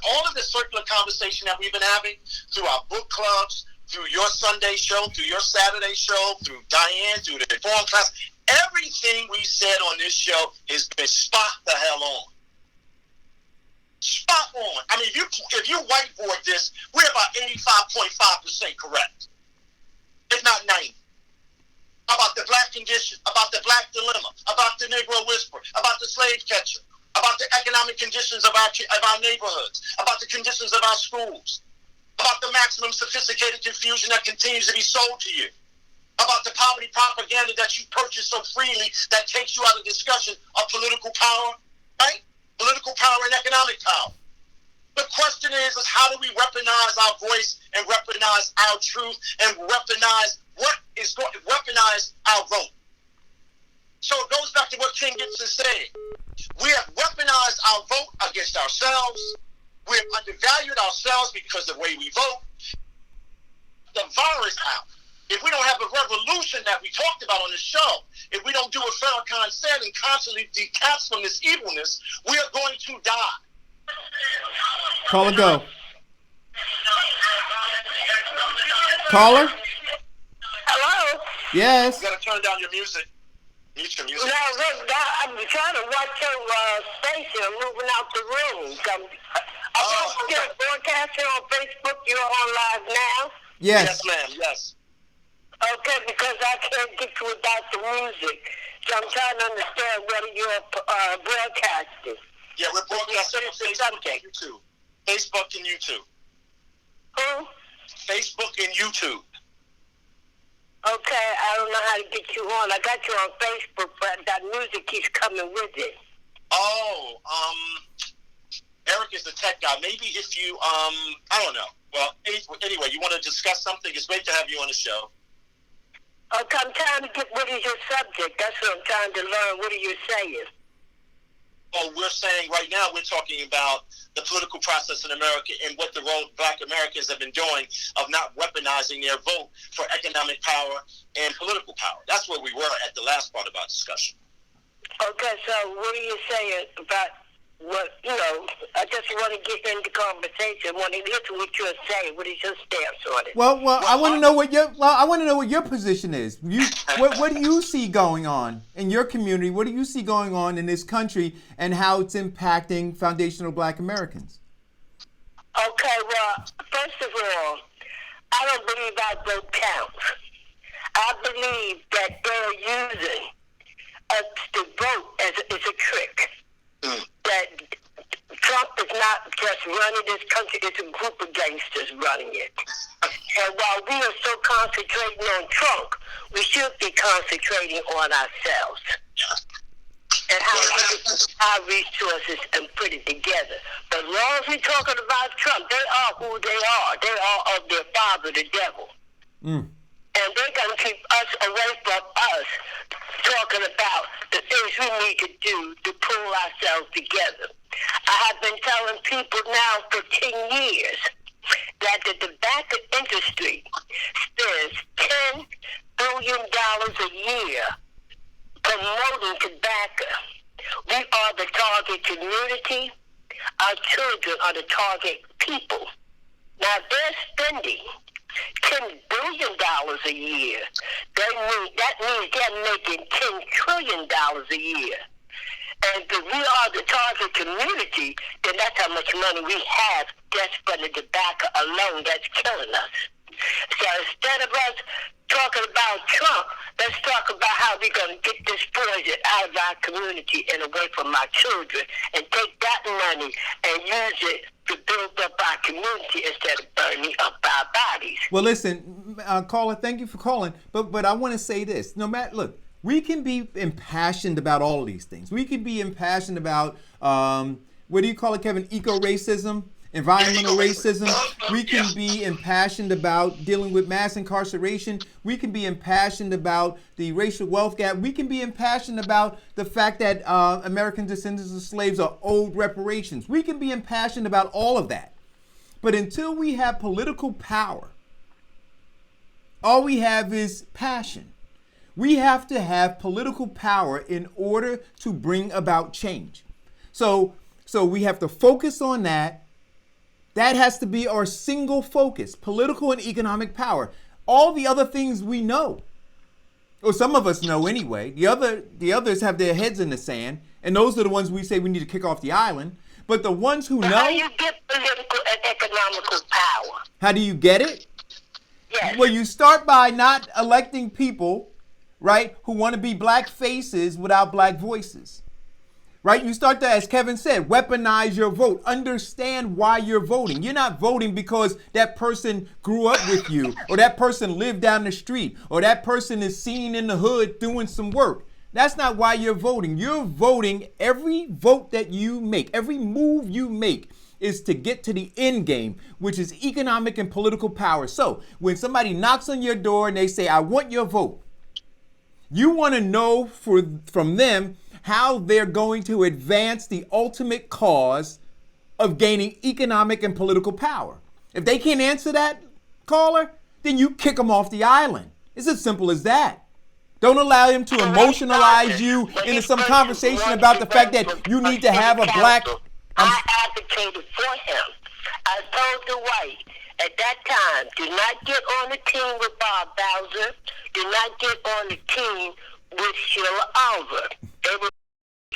All of the circular conversation that we've been having through our book clubs, through your Sunday show, through your Saturday show, through Diane, through the forum class, everything we said on this show has been spot the hell on. Spot on. I mean, if you whiteboard this, we're about 85.5% correct. If not 90. About the Black condition, about the Black dilemma, about the Negro whisper, about the slave catcher, about the economic conditions of our neighborhoods, about the conditions of our schools, about the maximum sophisticated confusion that continues to be sold to you, about the poverty propaganda that you purchase so freely that takes you out of discussion of political power, right? Political power and economic power. The question is how do we weaponize our voice and weaponize our truth and weaponize weaponize our vote? So it goes back to what King Gibson said. We have weaponized our vote against ourselves. We have undervalued ourselves because of the way we vote. The virus out. If we don't have a revolution that we talked about on the show, if we don't do what Farrakhan said and constantly detach from this evilness, we are going to die. Caller, go. Caller? Hello? Yes. You gotta turn down your music. Mute your music. No, look, I'm trying to watch your station. I'm moving out the room. I'm still broadcasting on Facebook. You're on live now? Yes. Yes, ma'am. Yes. Okay, because I can't get you without the music. So I'm trying to understand whether you're broadcasting. Yeah, we're broadcasting on Facebook and YouTube. Facebook and YouTube. Who? Facebook and YouTube. Okay, I don't know how to get you on. I got you on Facebook, but that music keeps coming with it. Oh, Eric is the tech guy. Maybe if you, I don't know. Well, anyway, you want to discuss something? It's great to have you on the show. Okay, I'm trying to get, what is your subject? That's what I'm trying to learn. What are you saying? Well, we're saying right now we're talking about the political process in America and what the role Black Americans have been doing of not weaponizing their vote for economic power and political power. That's where we were at the last part of our discussion. Okay, so what are you saying about what, I just want to get into conversation. Want to listen what you're saying. What is your stance on it? Well, I want to know what your position is. What do you see going on in your community? What do you see going on in this country and how it's impacting foundational Black Americans? Okay, well, first of all, I don't believe our vote counts. I believe that they're using us to vote as a trick. That Trump is not just running this country, it's a group of gangsters running it. And while we are so concentrating on Trump, we should be concentrating on ourselves. And how we use our resources and put it together. But as long as we're talking about Trump, they are who they are. They are of their father, the devil. And they're going to keep us away from us talking about the things we need to do to pull ourselves together. I have been telling people now for 10 years that the tobacco industry spends $10 billion a year promoting tobacco. We are the target community. Our children are the target people. Now they're spending $10 billion a year. That means they're making $10 trillion a year. And if we are the target community, then that's how much money we have just for the tobacco alone that's killing us. So instead of us talking about Trump, let's talk about how we're going to get this poison out of our community and away from our children, and take that money and use it to build up our community instead of burning up our bodies. Well, listen, caller, thank you for calling, but I want to say this. No matter, look, we can be impassioned about all of these things. We can be impassioned about, what do you call it, Kevin, eco-racism? Environmental racism. We can be impassioned about dealing with mass incarceration. We can be impassioned about the racial wealth gap. We can be impassioned about the fact that American descendants of slaves are owed reparations. We can be impassioned about all of that. But until we have political power, all we have is passion. We have to have political power in order to bring about change. So we have to focus on that. That has to be our single focus, political and economic power. All the other things we know, or some of us know anyway. The others have their heads in the sand, and those are the ones we say we need to kick off the island. But the ones who know... How do you get political and economical power? How do you get it? Yes. Well, you start by not electing people, right, who want to be black faces without black voices. Right? You start to, as Kevin said, weaponize your vote. Understand why you're voting. You're not voting because that person grew up with you, or that person lived down the street, or that person is seen in the hood doing some work. That's not why you're voting. You're voting, every vote that you make, every move you make is to get to the end game, which is economic and political power. So when somebody knocks on your door and they say, I want your vote, you want to know from them how they're going to advance the ultimate cause of gaining economic and political power. If they can't answer that, caller, then you kick them off the island. It's as simple as that. Don't allow him to emotionalize you into some conversation about the fact that you need to have a black... I advocated for him. I told the white at that time, do not get on the team with Bob Bowser. Do not get on the team with Sheila Oliver. They were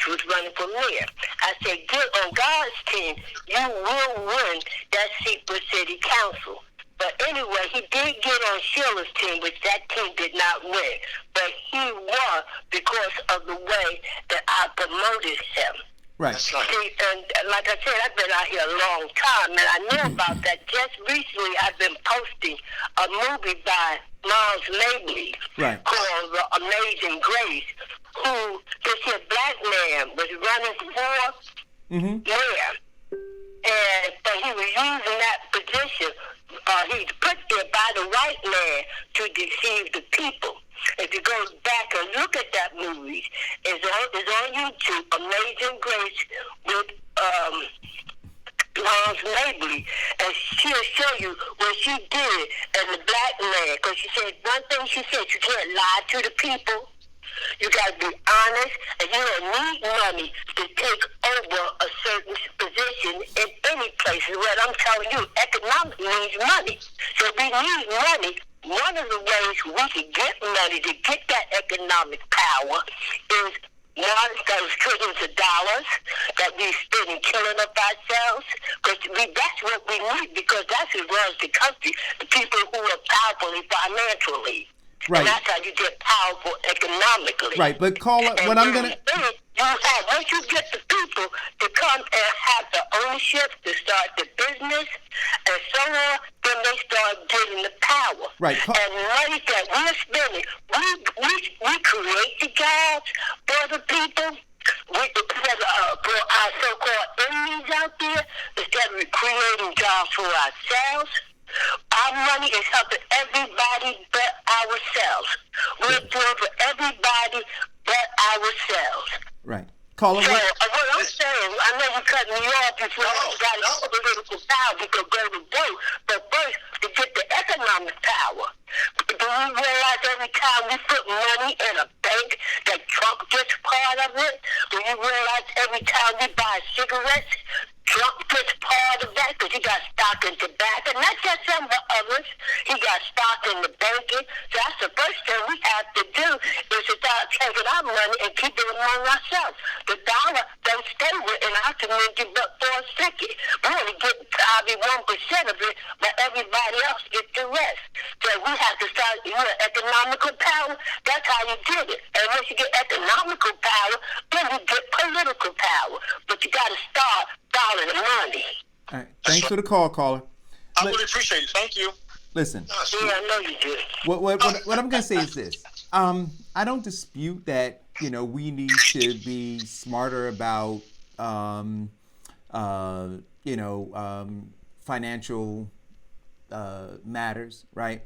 was running for mayor. I said, get on God's team. You will win that seat for city council. But anyway, he did get on Sheila's team, which that team did not win. But he won because of the way that I promoted him. Right. See, and like I said, I've been out here a long time, and I know about that. Just recently, I've been posting a movie by Miles Mabley called The Amazing Grace, who this here black man was running for mayor. But he was using that position, he's put there by the white man to deceive the people. If you go back and look at that movie, it's on YouTube, Amazing Grace with Miles Mabley, and she'll show you what she did as a black man. Because she said, one thing she said, you can't lie to the people. You got to be honest, and you don't need money to take over a certain position in any place. What I'm telling you, economics needs money. So we need money. One of the ways we can get money to get that economic power is one, those trillions of dollars that we spend in killing up ourselves. Because that's what we need, because that's who runs the country, the people who are powerful financially. Right. And that's how you get powerful economically. Right, but caller, what I'm going to... Once you get the people to come and have the ownership to start the business and so on, then they start getting the power. Right. And money that we're spending, we create the jobs for the people. For our so-called enemies out there, instead of creating jobs for ourselves. Our money is helping everybody but ourselves. We're doing for everybody but ourselves. Right. Caller, so, what I'm saying, I know you're cutting me off before you got no political power because go to vote. But first, to get the economic power. Do you realize every time we put money in a bank that Trump gets part of it? Do you realize every time we buy cigarettes, Trump gets part part of that because he got stock in tobacco, not just some others. He got stock in the banking. So that's the first thing we have to do is to start taking our money and keep it among ourselves. The dollar don't stay in our community but for a second. We only get probably 1% of it, but everybody else gets the rest. So we have to start, economical power. That's how you get it. And once you get economical power, then you get political power. But you got to start following the money. All right. Thanks for the call, caller. I really appreciate it. Thank you. Listen. Yeah, I know you do. What I'm going to say is this. I don't dispute that, we need to be smarter about, financial matters, right?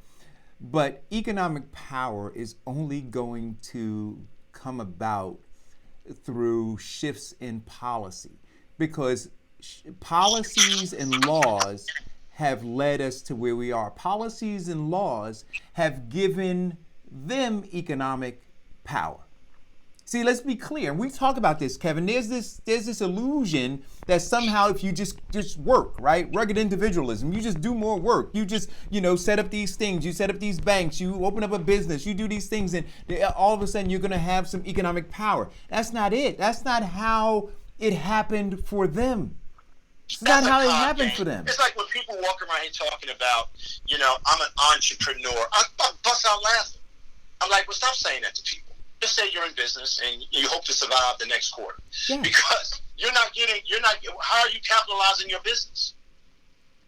But economic power is only going to come about through shifts in policy, because policies and laws have led us to where we are. Policies and laws have given them economic power. See, let's be clear. And we talk about this, Kevin. There's this illusion that somehow if you just work, right? Rugged individualism. You just do more work. You just, set up these things. You set up these banks. You open up a business. You do these things, and all of a sudden you're going to have some economic power. That's not it. That's not how it happened for them. It's not how it happened for them. It's like when people walk around here talking about, I'm an entrepreneur. I bust out laughing. I'm like, well, stop saying that to people. Just say you're in business and you hope to survive the next quarter. Yeah. Because how are you capitalizing your business?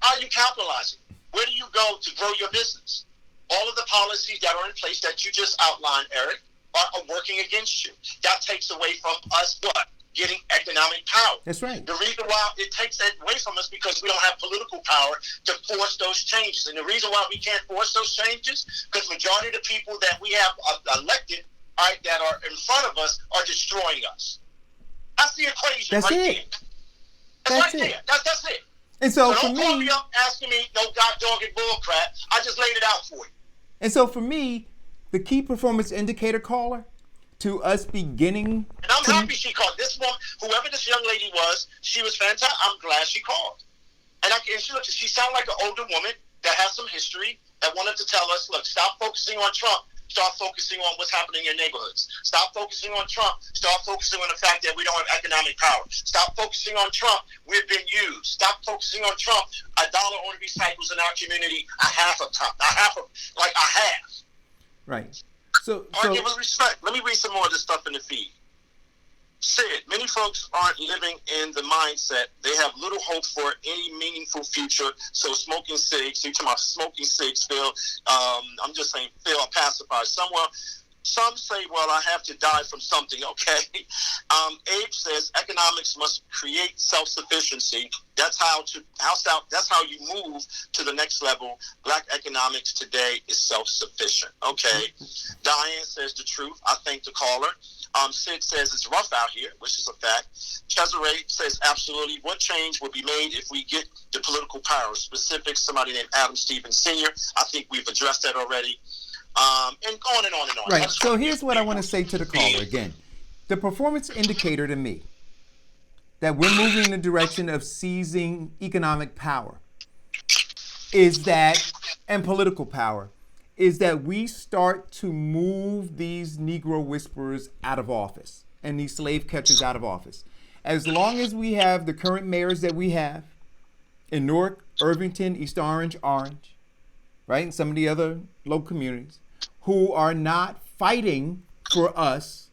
How are you capitalizing? Where do you go to grow your business? All of the policies that are in place that you just outlined, Eric, are working against you. That takes away from us what? Getting economic power. That's right. The reason why it takes that away from us because we don't have political power to force those changes. And the reason why we can't force those changes because majority of the people that we have elected that are in front of us are destroying us. That's the equation. That's right it. There. That's right it. there. That's it. And so for don't call me, me up asking me no god dog and bull crap. I just laid it out for you. And so for me, the key performance indicator, caller, to us beginning. And I'm happy she called. This woman, whoever this young lady was, she was fantastic. I'm glad she called. And she sounded like an older woman that has some history that wanted to tell us, look, stop focusing on Trump. Start focusing on what's happening in your neighborhoods. Stop focusing on Trump. Start focusing on the fact that we don't have economic power. Stop focusing on Trump. We've been used. Stop focusing on Trump. $1 on recycles in our community a half. Right. So give us respect. Let me read some more of this stuff in the feed. Sid, many folks aren't living in the mindset. They have little hope for any meaningful future. So smoking cigs, you're talking about smoking cigs, Phil. I'm just saying, Phil, a pacifier. Some say, well, I have to die from something, okay? Abe says economics must create self-sufficiency. That's how you move to the next level. Black economics today is self-sufficient. Okay. Diane says the truth. I thank the caller. Sid says it's rough out here, which is a fact. Cesare says absolutely. What change will be made if we get the political power? Specifics, somebody named Adam Stevens Sr. I think we've addressed that already. And on and on and on. Right. So here's what I want to say to the caller again. The performance indicator to me that we're moving in the direction of seizing economic power is that, and political power, is that we start to move these Negro whisperers out of office and these slave catchers out of office. As long as we have the current mayors that we have in Newark, Irvington, East Orange, right, and some of the other local communities who are not fighting for us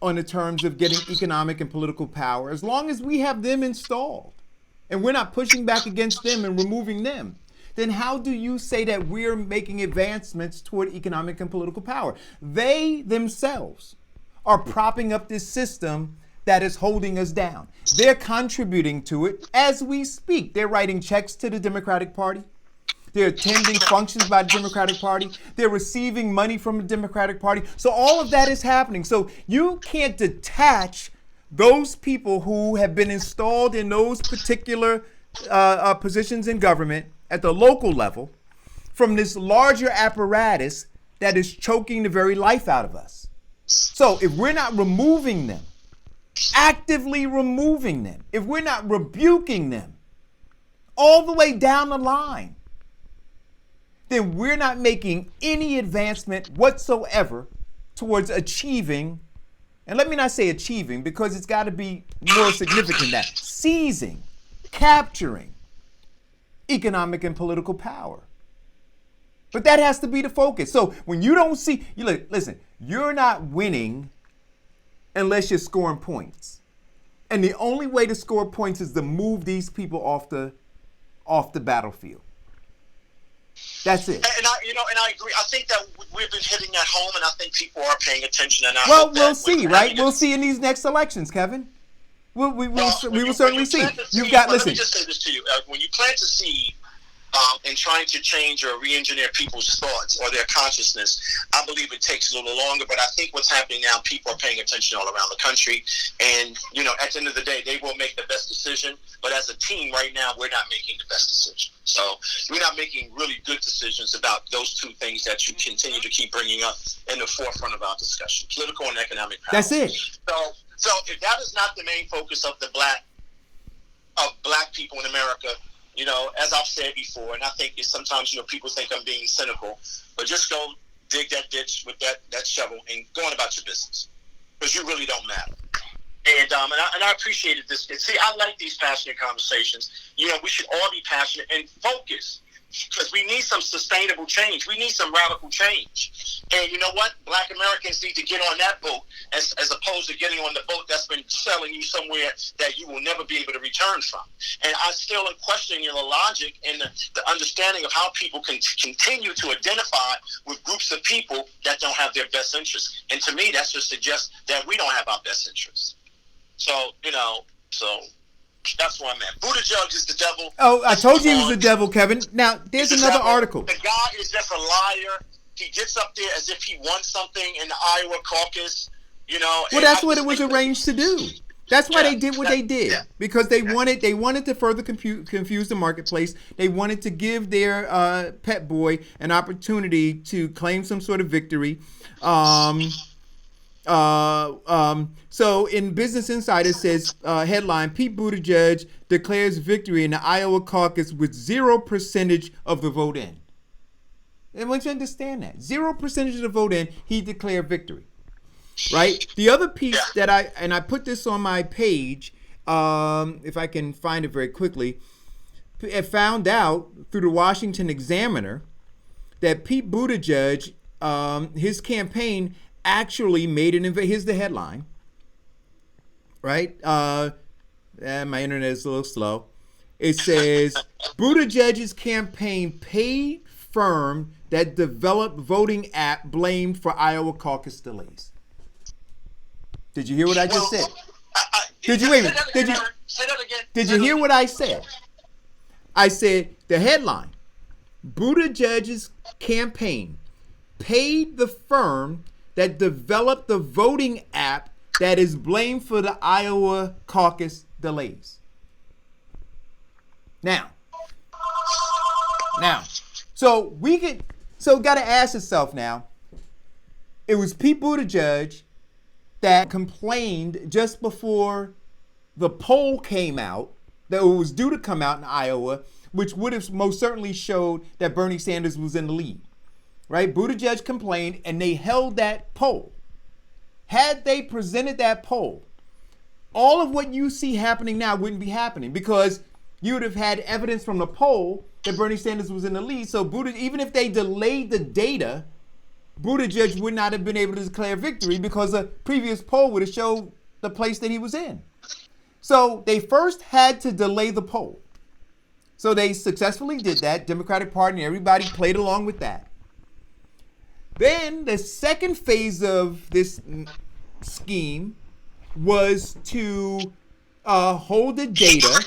on the terms of getting economic and political power, as long as we have them installed and we're not pushing back against them and removing them, then how do you say that we're making advancements toward economic and political power? They themselves are propping up this system that is holding us down. They're contributing to it as we speak. They're writing checks to the Democratic Party. They're attending functions by the Democratic Party. They're receiving money from the Democratic Party. So all of that is happening. So you can't detach those people who have been installed in those particular positions in government at the local level from this larger apparatus that is choking the very life out of us. So if we're not removing them, actively removing them, if we're not rebuking them all the way down the line, then we're not making any advancement whatsoever towards achieving, and let me not say achieving because it's got to be more significant than that, seizing, capturing economic and political power. But that has to be the focus. So when you don't see, you look, listen, you're not winning unless you're scoring points. And the only way to score points is to move these people off the battlefield. That's it. And I agree. I think that we've been hitting that home, and I think people are paying attention. And well, we'll see, right? We'll see in these next elections, Kevin. We will certainly see. You've got, listen. Let me just say this to you. When you plant a seed in trying to change or re-engineer people's thoughts or their consciousness, I believe it takes a little longer. But I think what's happening now, people are paying attention all around the country. And, at the end of the day, they will make the best decision. But as a team right now, we're not making the best decision. So we're not making really good decisions about those two things that you continue to keep bringing up in the forefront of our discussion, political and economic power. That's it. So if that is not the main focus of black people in America, as I've said before, and I think sometimes, people think I'm being cynical, but just go dig that ditch with that shovel and go on about your business, because you really don't matter. And I appreciated this. See, I like these passionate conversations. We should all be passionate and focus, because we need some sustainable change. We need some radical change. And you know what? Black Americans need to get on that boat as opposed to getting on the boat that's been selling you somewhere that you will never be able to return from. And I still am questioning the logic and the understanding of how people can continue to identify with groups of people that don't have their best interests. And to me, that just suggests that we don't have our best interests. So, that's where I'm at. Buttigieg is the devil. Oh, I told you he was the devil, Kevin. Now, there's another article. The guy is just a liar. He gets up there as if he won something in the Iowa caucus, Well, that's what it was arranged to do. That's why they did what they did. Yeah. Because they wanted to further confuse the marketplace. They wanted to give their pet boy an opportunity to claim some sort of victory. So in Business Insider says, headline, Pete Buttigieg declares victory in the Iowa caucus with 0% of the vote in. I want you to understand that. 0% of the vote in, he declared victory. Right? The other piece that I put this on my page, if I can find it very quickly, I found out through the Washington Examiner that Pete Buttigieg, his campaign actually made an investment. Here's the headline, right? My internet is a little slow. It says, Buttigieg's campaign paid firm that developed voting app blamed for Iowa caucus delays. Did you hear what I just said? Did you hear what I said? I said the headline, Buttigieg's campaign paid the firm that developed the voting app that is blamed for the Iowa caucus delays. Now, so got to ask yourself now, it was Pete Buttigieg that complained just before the poll came out, that it was due to come out in Iowa, which would have most certainly showed that Bernie Sanders was in the lead. Right? Buttigieg complained, and they held that poll. Had they presented that poll, all of what you see happening now wouldn't be happening, because you would have had evidence from the poll that Bernie Sanders was in the lead. So even if they delayed the data, Buttigieg would not have been able to declare victory, because a previous poll would have showed the place that he was in. So they first had to delay the poll. So they successfully did that. Democratic Party and everybody played along with that. Then the second phase of this scheme was to hold the data,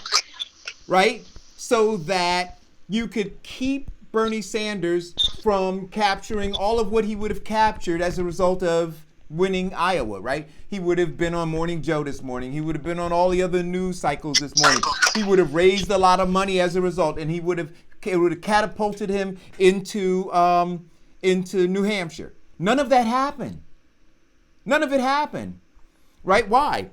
right, so that you could keep Bernie Sanders from capturing all of what he would have captured as a result of winning Iowa, right? He would have been on Morning Joe this morning. He would have been on all the other news cycles this morning. He would have raised a lot of money as a result, and it would have catapulted him into New Hampshire. None of that happened. None of it happened. Right? Why?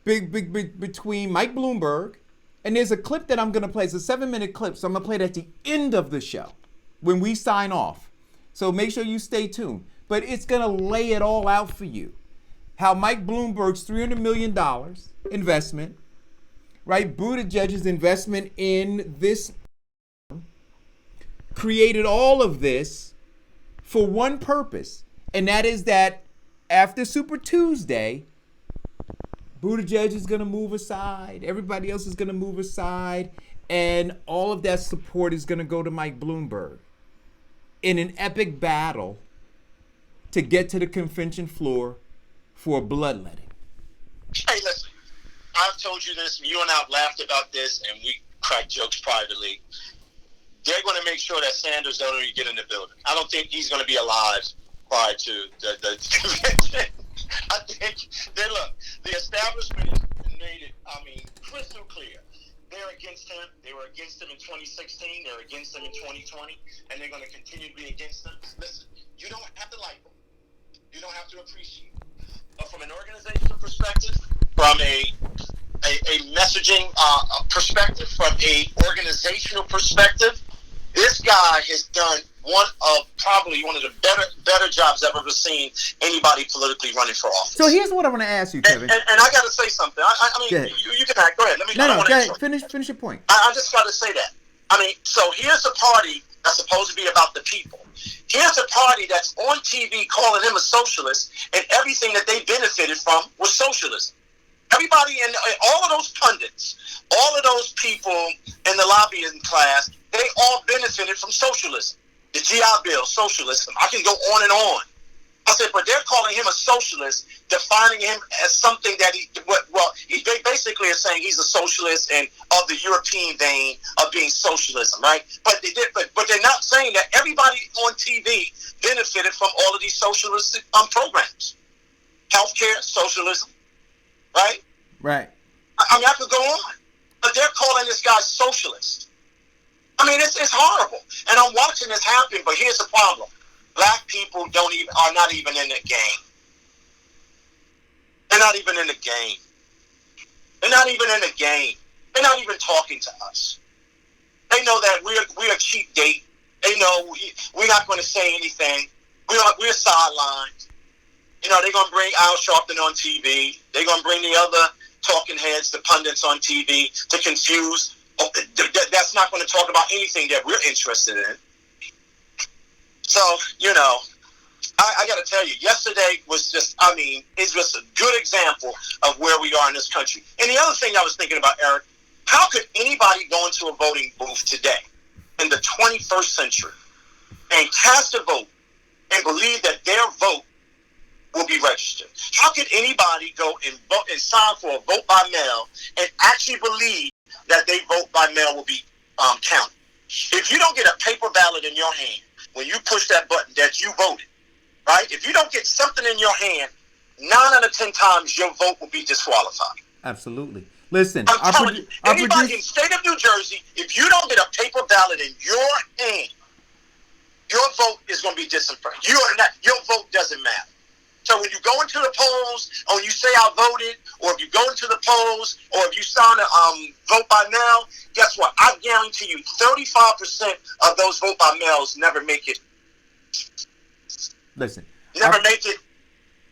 between Mike Bloomberg, and there's a clip that I'm going to play. It's a 7-minute clip, so I'm going to play it at the end of the show when we sign off. So make sure you stay tuned. But it's going to lay it all out for you. How Mike Bloomberg's $300 million investment, right? Buttigieg's investment in this created all of this for one purpose. And that is that after Super Tuesday, Buttigieg is going to move aside. Everybody else is going to move aside. And all of that support is going to go to Mike Bloomberg in an epic battle to get to the convention floor for bloodletting. Hey, listen, I've told you this, you and I have laughed about this, and we crack jokes privately. They're going to make sure that Sanders don't even get in the building. I don't think he's going to be alive prior to the convention. I think, the establishment has made it, crystal clear. They're against him. They were against him in 2016. They're against him in 2020. And they're going to continue to be against him. Listen, you don't have to like him. You don't have to appreciate him. But from an organizational perspective, from a messaging perspective, from a organizational perspective, this guy has done probably one of the better jobs I've ever seen anybody politically running for office. So here's what I want to ask you, Kevin. And I got to say something. You can act. Go ahead. Let me. No, go ahead. Finish your point. I just got to say that. So here's a party that's supposed to be about the people. Here's a party that's on TV calling him a socialist, and everything that they benefited from was socialism. Everybody and all of those pundits, all of those people in the lobbying class, they all benefited from socialism. The GI Bill, socialism. I can go on and on. I said, but they're calling him a socialist, defining him as something that he basically is saying he's a socialist and of the European vein of being socialism, right? But they're not saying that everybody on TV benefited from all of these socialist programs. Healthcare, socialism, right? Right. I could go on, but they're calling this guy socialist. It's horrible, and I'm watching this happen. But here's the problem: black people are not even in the game. They're not even in the game. They're not even in the game. They're not even talking to us. They know that we're a cheap date. They know we're not going to say anything. We're sidelined. They're going to bring Al Sharpton on TV. They're going to bring the other talking heads, the pundits on TV to confuse. That's not going to talk about anything that we're interested in. So, I got to tell you, yesterday was just, it's just a good example of where we are in this country. And the other thing I was thinking about, Eric, how could anybody go into a voting booth today in the 21st century and cast a vote and believe that their vote will be registered? How could anybody go and vote and sign for a vote by mail and actually believe that they vote by mail will be counted? If you don't get a paper ballot in your hand when you push that button that you voted, right? If you don't get something in your hand, 9 out of 10 times your vote will be disqualified. Absolutely. Listen, I'm telling you, anybody in the state of New Jersey, if you don't get a paper ballot in your hand, your vote is going to be disenfranchised. Your vote doesn't matter. So when you go into the polls, or you say I voted, or if you go into the polls, or if you sign a vote by mail, guess what? I guarantee you 35% of those vote by mails never make it. Listen. Never make it.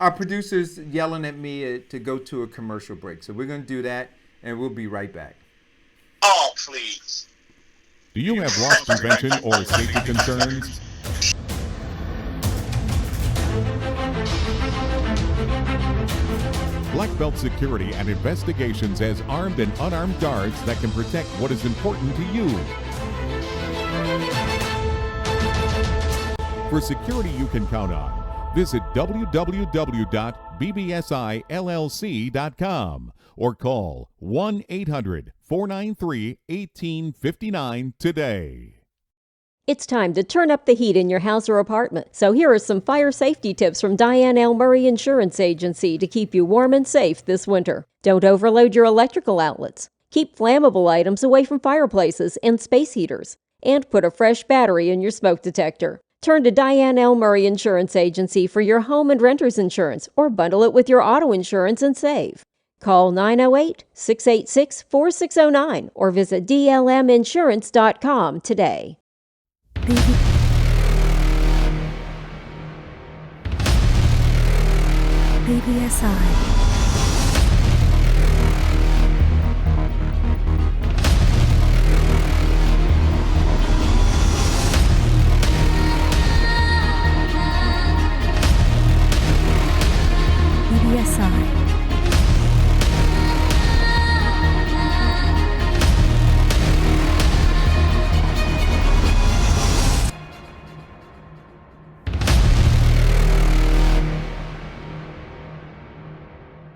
Our producer's yelling at me to go to a commercial break. So we're going to do that, and we'll be right back. Oh, please. Do you have loss prevention or safety concerns? Black Belt Security and Investigations has armed and unarmed guards that can protect what is important to you. For security you can count on, visit www.bbsillc.com or call 1-800-493-1859 today. It's time to turn up the heat in your house or apartment. So here are some fire safety tips from Diane L. Murray Insurance Agency to keep you warm and safe this winter. Don't overload your electrical outlets. Keep flammable items away from fireplaces and space heaters. And put a fresh battery in your smoke detector. Turn to Diane L. Murray Insurance Agency for your home and renter's insurance, or bundle it with your auto insurance and save. Call 908-686-4609 or visit dlminsurance.com today. BBSI.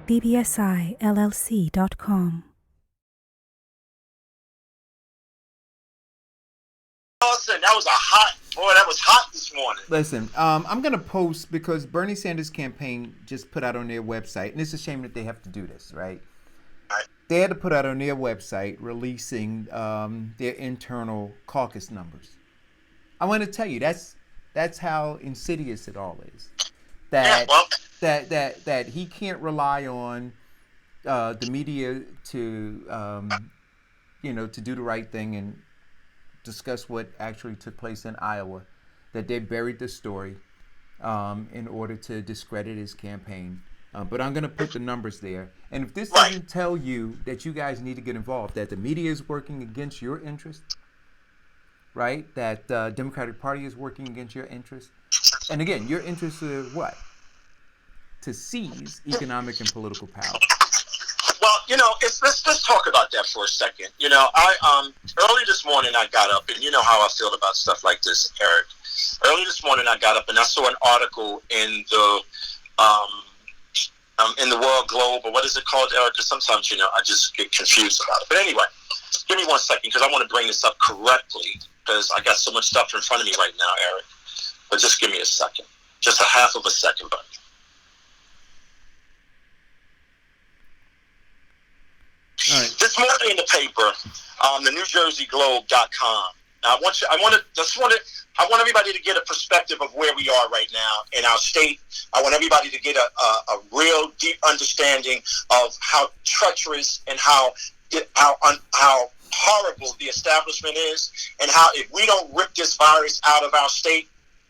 BBSILLC.com. Dawson, that was hot this morning. Listen, I'm going to post because Bernie Sanders' campaign just put out on their website, and it's a shame that they have to do this, right? They had to put out on their website releasing their internal caucus numbers. I want to tell you, that's how insidious it all is. That he can't rely on the media to to do the right thing and discuss what actually took place in Iowa. That they buried the story in order to discredit his campaign. But I'm going to put the numbers there. And if this doesn't tell you that you guys need to get involved, that the media is working against your interest, right? That the Democratic Party is working against your interest. And again, your interest is what? To seize economic and political power. Well, let's talk about that for a second. I early this morning I got up, and you know how I feel about stuff like this, Eric. Early this morning I got up and I saw an article in the World Globe, or what is it called, Eric? Because sometimes I just get confused about it. But anyway, give me 1 second because I want to bring this up correctly because I got so much stuff in front of me right now, Eric. But just give me a second, just a half of a second, buddy. All right. This morning in the paper, the NewJerseyGlobe.com. Now, I want everybody to get a perspective of where we are right now in our state. I want everybody to get a real deep understanding of how treacherous and how horrible the establishment is, and how if we don't rip this virus out of our state,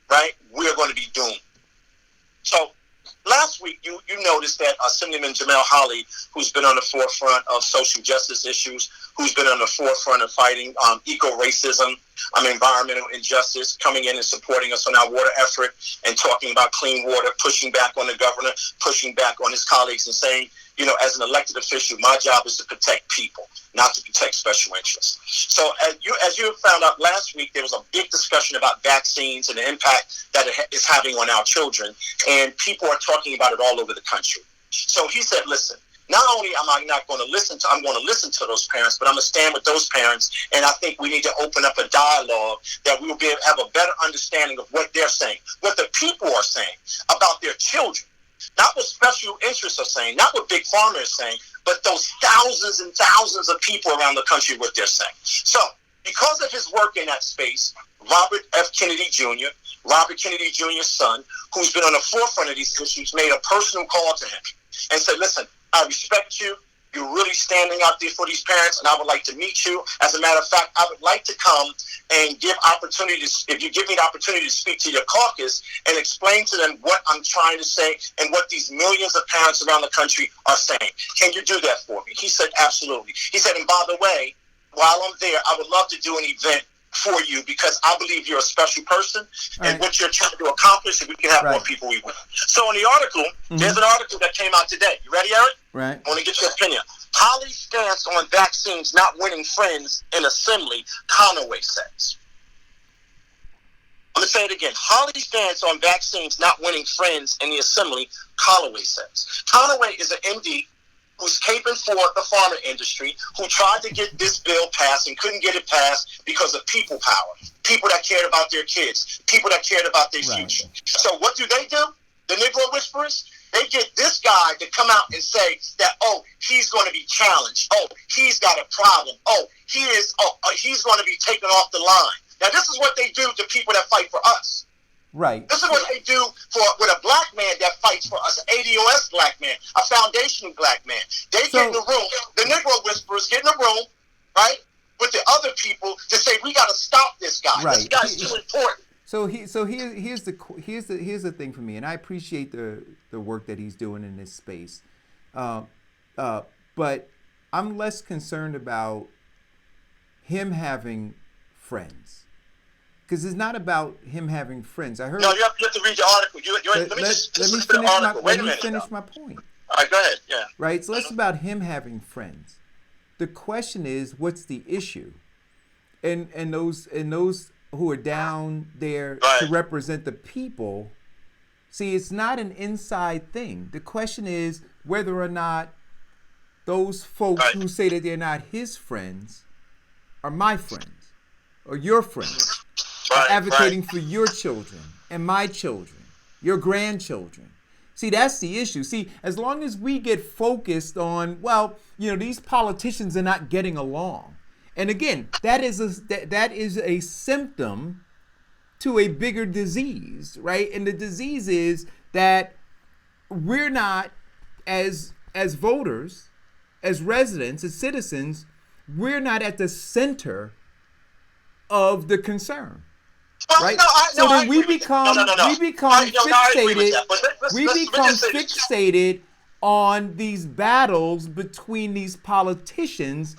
right, we're going to be doomed. So last week, you noticed that Assemblyman Jamel Holley, who's been on the forefront of social justice issues, who's been on the forefront of fighting eco-racism, environmental injustice, coming in and supporting us on our water effort and talking about clean water, pushing back on the governor, pushing back on his colleagues and saying, as an elected official, my job is to protect people, not to protect special interests. So as you found out last week, there was a big discussion about vaccines and the impact that it is having on our children, and people are talking about it all over the country. So he said, listen, not only am I not going to listen to, I'm going to listen to those parents, but I'm going to stand with those parents, and I think we need to open up a dialogue that we will be able to have a better understanding of what they're saying, what the people are saying about their children. Not what special interests are saying, not what Big Pharma is saying, but those thousands and thousands of people around the country, what they're saying. So, because of his work in that space, Robert F. Kennedy Jr., Robert Kennedy Jr.'s son, who's been on the forefront of these issues, made a personal call to him and said, listen, I respect you. You're really standing out there for these parents, and I would like to meet you. As a matter of fact, I would like to come and give opportunities, if you give me the opportunity to speak to your caucus and explain to them what I'm trying to say and what these millions of parents around the country are saying. Can you do that for me? He said, absolutely. He said, and by the way, while I'm there, I would love to do an event for you because I believe you're a special person and what you're trying to accomplish, and we can have more people we want. So in the article, there's an article that came out today. You ready, Eric? Right. I want to get your opinion. Holly's stance on vaccines not winning friends in assembly, Conaway says. I'm going to say it again. Holly's stance on vaccines not winning friends in the assembly, Conaway says. Conaway is an MD who's caping for the pharma industry, who tried to get this bill passed and couldn't get it passed because of people power, people that cared about their kids, people that cared about their future. So what do? The Negro Whisperers? They get this guy to come out and say that, he's going to be challenged. He's got a problem. He's going to be taken off the line. Now, this is what they do to people that fight for us. Right. This is what they do with a black man that fights for us, an ADOS black man, a foundational black man. They get in the room, the Negro whisperers get in the room, right, with the other people to say we got to stop this guy. Right. This guy's too important. Here's the thing for me, and I appreciate the work that he's doing in this space, but I'm less concerned about him having friends, because it's not about him having friends. I heard. No, you have to read the article. Let me finish my point. All right, go ahead. Yeah. Right. It's less about him having friends. The question is, what's the issue? And those who are down there to represent the people, see, it's not an inside thing. The question is whether or not those folks who say that they're not his friends are my friends or your friends, are advocating for your children and my children, your grandchildren. See, that's the issue. See, as long as we get focused on, well, these politicians are not getting along. And again, that is a symptom to a bigger disease, right? And the disease is that we're not, as voters, as residents, as citizens, we're not at the center of the concern. Right? We become fixated on these battles between these politicians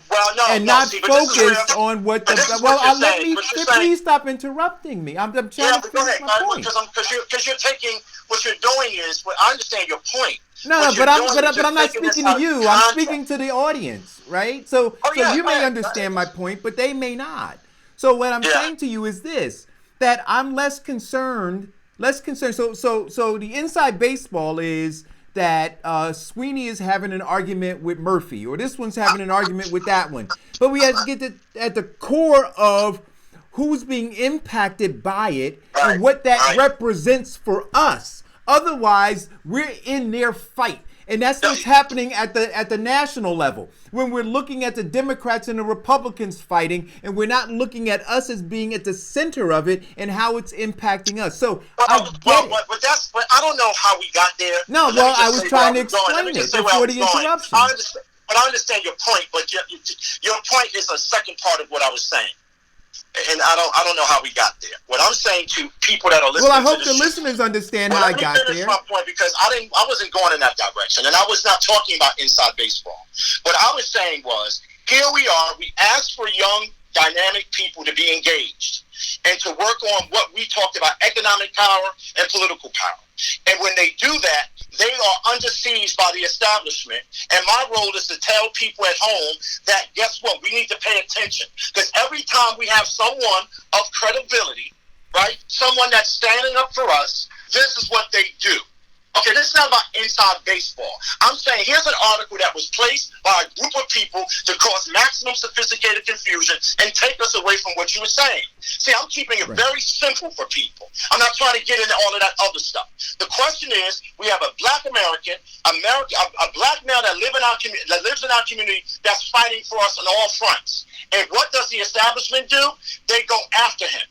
and not focused on what please stop interrupting me. I'm trying to finish my point. Because you're taking, what you're doing is, I understand your point. But I'm not speaking to you. I'm speaking to the audience, right? So you may understand my point, but they may not. So what I'm saying to you is this, that I'm less concerned. So the inside baseball is that Sweeney is having an argument with Murphy, or this one's having an argument with that one. But we have to get at the core of who's being impacted by it and what that represents for us. Otherwise, we're in their fight. And that's what's happening at the national level. When we're looking at the Democrats and the Republicans fighting, and we're not looking at us as being at the center of it and how it's impacting us. So but I don't know how we got there. No, well, I was trying to explain it before the interruption. I understand your point, but your point is a second part of what I was saying. And I don't know how we got there. What I'm saying to people that are listening. Well, I hope the listeners understand how I got there. Let me finish my point, because I wasn't going in that direction, and I was not talking about inside baseball. What I was saying was, here we are. We asked for young, dynamic people to be engaged and to work on what we talked about: economic power and political power. And when they do that, they are under siege by the establishment. And my role is to tell people at home that, guess what? We need to pay attention. Because every time we have someone of credibility, right, someone that's standing up for us, this is what they do. Okay, this is not about inside baseball. I'm saying here's an article that was placed by a group of people to cause maximum sophisticated confusion and take us away from what you were saying. See, I'm keeping it very simple for people. I'm not trying to get into all of that other stuff. The question is, we have a black American, a black male that lives in our community that's fighting for us on all fronts. And what does the establishment do? They go after him.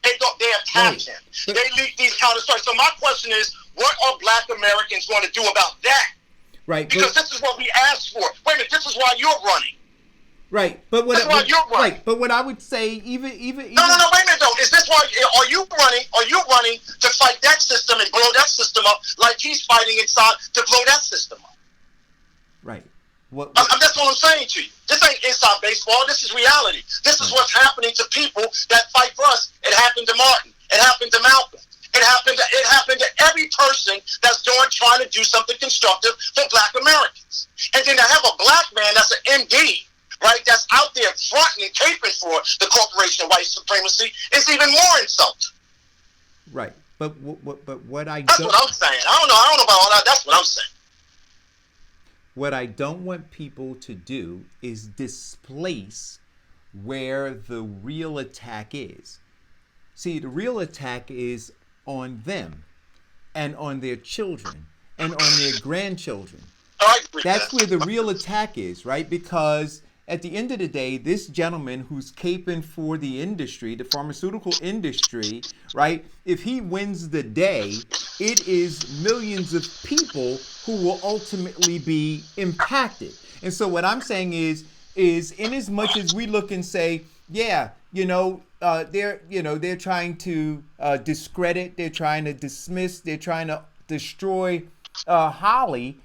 They attack him. They leak these counter stories. So my question is, what are black Americans going to do about that? Right. Because this is what we asked for. Wait a minute, this is why you're running. Right. But what, this is why you're running. Right. But what I would say, even No, wait a minute though. Is this why are you running to fight that system and blow that system up like he's fighting inside to blow that system up? Right. That's what I'm saying to you. This ain't inside baseball. This is reality. This is what's happening to people that fight for us. It happened to Martin. It happened to Malcolm. It happened to every person that's trying to do something constructive for black Americans. And then to have a black man that's an MD, right, that's out there fronting and caping for the corporation of white supremacy is even more insulting. Right. But what That's what I'm saying. I don't know about all that. That's what I'm saying. What I don't want people to do is displace where the real attack is. See, the real attack is on them and on their children and on their grandchildren. That's where the real attack is, right? Because at the end of the day, this gentleman who's caping for the industry, the pharmaceutical industry, right? If he wins the day, it is millions of people who will ultimately be impacted. And so what I'm saying is in as much as we look and say, yeah, they're trying to discredit, they're trying to dismiss, they're trying to destroy Holly.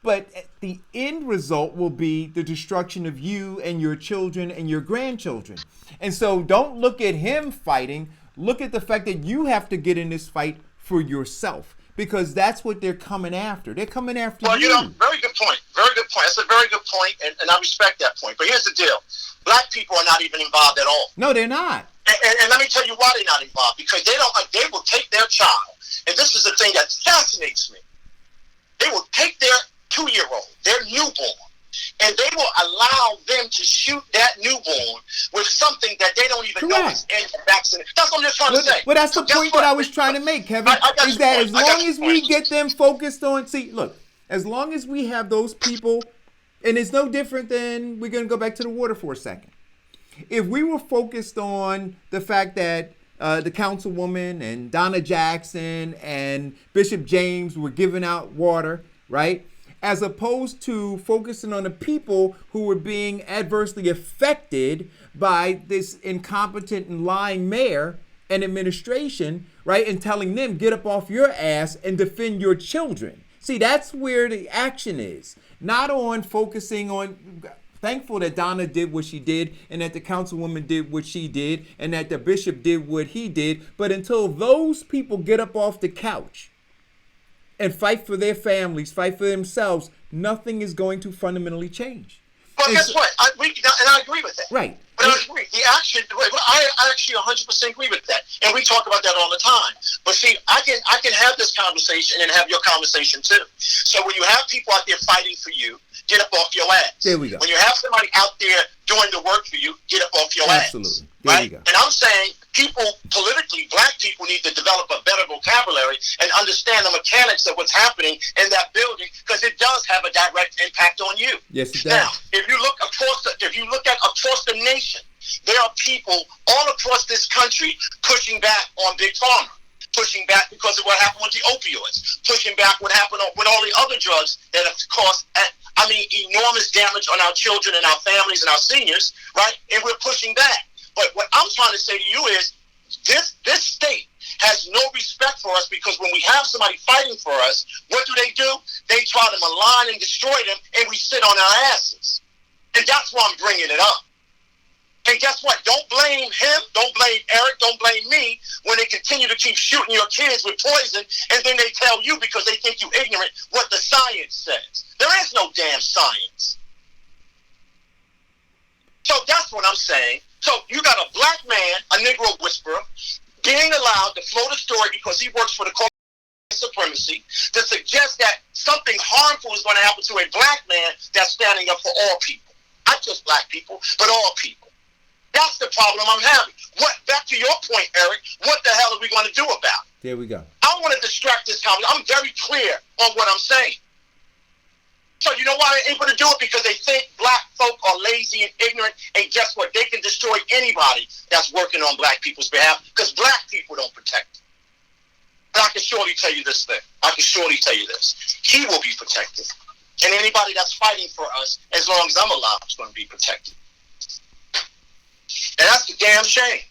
But the end result will be the destruction of you and your children and your grandchildren. And so don't look at him fighting. Look at the fact that you have to get in this fight for yourself, because that's what they're coming after. They're coming after you. Well, very good point. Very good point. That's a very good point, and I respect that point. But here's the deal. Black people are not even involved at all. No, they're not. And let me tell you why they're not involved. Because they will take their child, and this is the thing that fascinates me. They will take their 2-year-old, their newborn, and they will allow them to shoot that newborn with something that they don't even know is anti-vaccinated. That's what I'm just trying to say. Well, that's the point that I was trying to make, Kevin, is that as long as we get them focused on, as long as we have those people, and it's no different than, we're going to go back to the water for a second. If we were focused on the fact that the councilwoman and Donna Jackson and Bishop James were giving out water, right? As opposed to focusing on the people who were being adversely affected by this incompetent and lying mayor and administration, right? And telling them, get up off your ass and defend your children. See, that's where the action is. Not on focusing on, thankful that Donna did what she did and that the councilwoman did what she did and that the bishop did what he did. But until those people get up off the couch and fight for their families, fight for themselves, nothing is going to fundamentally change. Well, guess what? I agree with that. Right. But I agree. The action, I actually 100% agree with that. And we talk about that all the time. But see, I can have this conversation and have your conversation too. So when you have people out there fighting for you, get up off your ass. There we go. When you have somebody out there doing the work for you, get up off your ass. Absolutely. There right? we go. And I'm saying people, politically, black people need to develop a better vocabulary and understand the mechanics of what's happening in that building, because it does have a direct impact on you. Yes, it does. Now, if you look across the nation, there are people all across this country pushing back on Big Pharma, pushing back because of what happened with the opioids, pushing back what happened with all the other drugs that have caused enormous damage on our children and our families and our seniors, right? And we're pushing back. But what I'm trying to say to you is this state has no respect for us, because when we have somebody fighting for us, what do? They try to malign and destroy them, and we sit on our asses. And that's why I'm bringing it up. And guess what? Don't blame him, don't blame Eric, don't blame me when they continue to keep shooting your kids with poison, and then they tell you, because they think you're ignorant, what the science says. There is no damn science. So that's what I'm saying. So you got a black man, a Negro whisperer, being allowed to float a story because he works for the corporate supremacy, to suggest that something harmful is going to happen to a black man that's standing up for all people. Not just black people, but all people. That's the problem I'm having. Back to your point, Eric, what the hell are we going to do about it? There we go. I want to distract this conversation. I'm very clear on what I'm saying. So you know why they're able to do it? Because they think black folk are lazy and ignorant, and guess what? They can destroy anybody that's working on black people's behalf, because black people don't protect them. And I can surely tell you this thing. I can surely tell you this. He will be protected. And anybody that's fighting for us, as long as I'm alive, is going to be protected. And that's the damn shame.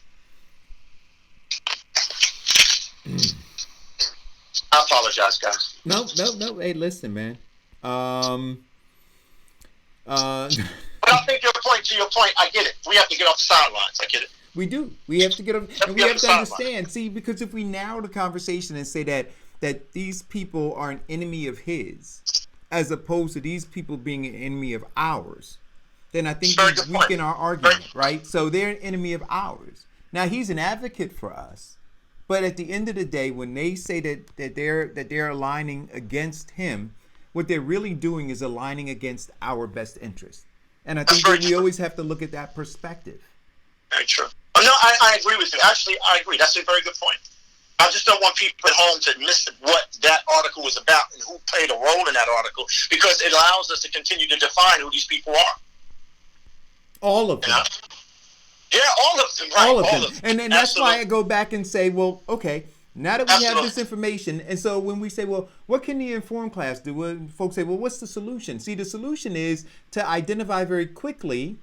I apologize, guys. No. Hey, listen, man. But I think to your point, I get it. We have to get off the sidelines. I get it. We do. We have to get off, and we have to understand. See, because if we narrow the conversation and say that these people are an enemy of his, as opposed to these people being an enemy of ours, then I think we weaken our argument, right? So they're an enemy of ours. Now he's an advocate for us, but at the end of the day, when they say that they're aligning against him, what they're really doing is aligning against our best interest. And I think that we always have to look at that perspective. Very true. Oh, no, I agree with you. Actually, I agree. That's a very good point. I just don't want people at home to miss what that article was about and who played a role in that article, because it allows us to continue to define who these people are. All of them. Yeah, all of them. Right? All of them. And then that's Absolutely. why I go back and say, well, okay, now that we have this information, and so when we say, well, what can the informed class do? Well, folks say, well, what's the solution? See, the solution is to identify very quickly,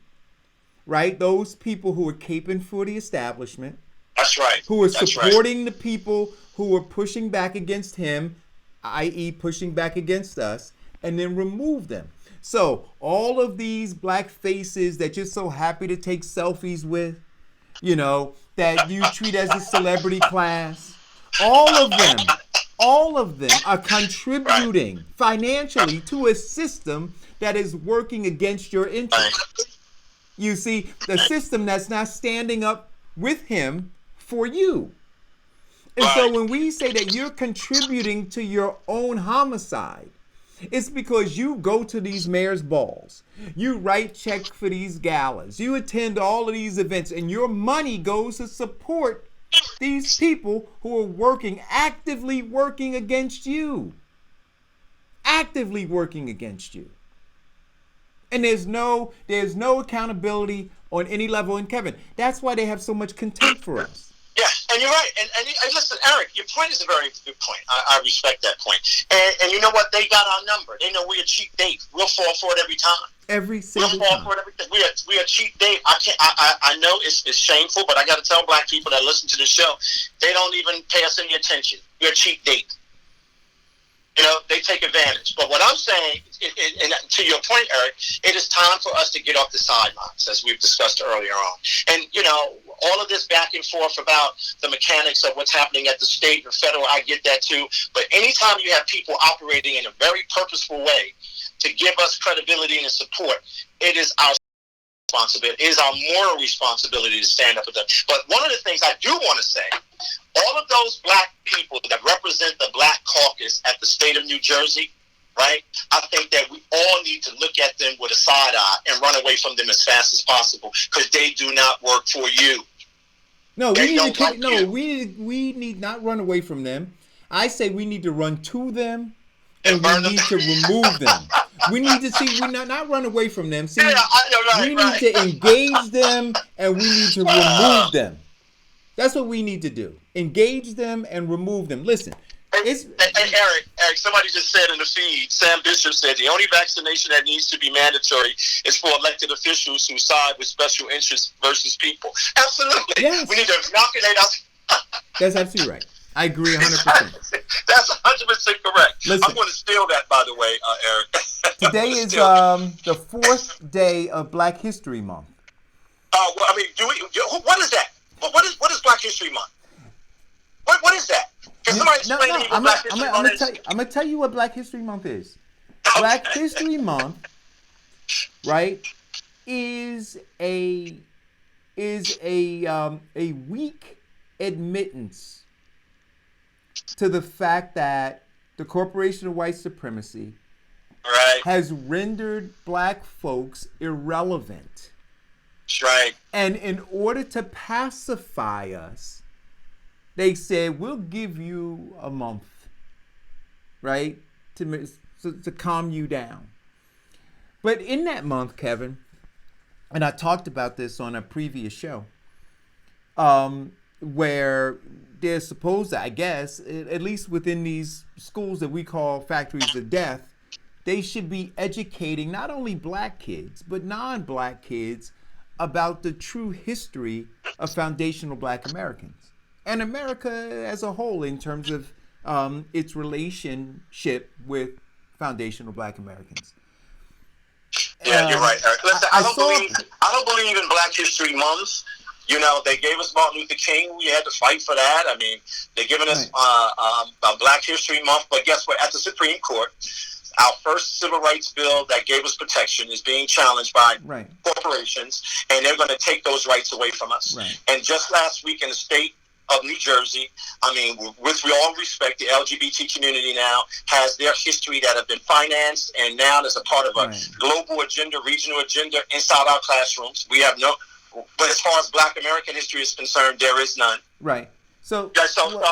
right, those people who are caping for the establishment. That's right. Who are That's supporting the people who are pushing back against him, i.e. pushing back against us, and then remove them. So all of these black faces that you're so happy to take selfies with, that you treat as a celebrity class, all of them are contributing financially to a system that is working against your interests. You see, the system that's not standing up with him for you. And so when we say that you're contributing to your own homicide, it's because you go to these mayor's balls, you write checks for these galas, you attend all of these events, and your money goes to support these people who are actively working against you. Actively working against you. And there's no accountability on any level. And Kevin, that's why they have so much contempt for us. Yeah, and you're right. And listen, Eric, your point is a very good point. I respect that point. And you know what? They got our number. They know we're a cheap date. We'll fall for it every time. Every single we'll fall time. for it every time. We're a cheap date. I know it's shameful, but I got to tell black people that listen to the show, they don't even pay us any attention. We're a cheap date. They take advantage. But what I'm saying, and to your point, Eric, it is time for us to get off the sidelines, as we've discussed earlier on. And, all of this back and forth about the mechanics of what's happening at the state and federal, I get that too. But anytime you have people operating in a very purposeful way to give us credibility and support, it is our responsibility. It is our moral responsibility to stand up for them. But one of the things I do want to say, all of those black people that represent the black caucus at the state of New Jersey, right? I think that we all need to look at them with a side eye and run away from them as fast as possible because they do not work for you. No, we need not run away from them. I say we need to run to them and we need to remove them. We need to we not run away from them. See, we need to engage them and we need to remove them. That's what we need to do. Engage them and remove them. Listen. Eric, somebody just said in the feed, Sam Bishop said the only vaccination that needs to be mandatory is for elected officials who side with special interests versus people. Absolutely. Yes. We need to inoculate us. That's absolutely right. I agree 100%. That's 100% correct. Listen, I'm going to steal that, by the way, Eric. Today is the 4th day of Black History Month. What is that? What is Black History Month? What is that? I'm gonna tell you what Black History Month is. Okay. Black History Month, right, is a weak admittance to the fact that the Corporation of White Supremacy has rendered black folks irrelevant. That's right. And in order to pacify us, they said, we'll give you a month, right, to calm you down. But in that month, Kevin, and I talked about this on a previous show, where they're supposed to, I guess, at least within these schools that we call factories of death, they should be educating not only black kids, but non-black kids about the true history of foundational black Americans. And America as a whole in terms of its relationship with foundational black Americans. Yeah, you're right, Eric. Listen, I don't believe in Black History Month. They gave us Martin Luther King. We had to fight for that. I mean, they're giving us a Black History Month. But guess what? At the Supreme Court, our first civil rights bill that gave us protection is being challenged by corporations, and they're going to take those rights away from us. Right. And just last week in the state of New Jersey, I mean, with all respect, the LGBT community now has their history that have been financed, and now there's a part of a global agenda, regional agenda inside our classrooms. We have but as far as Black American history is concerned, there is none. Right. So, Yeah,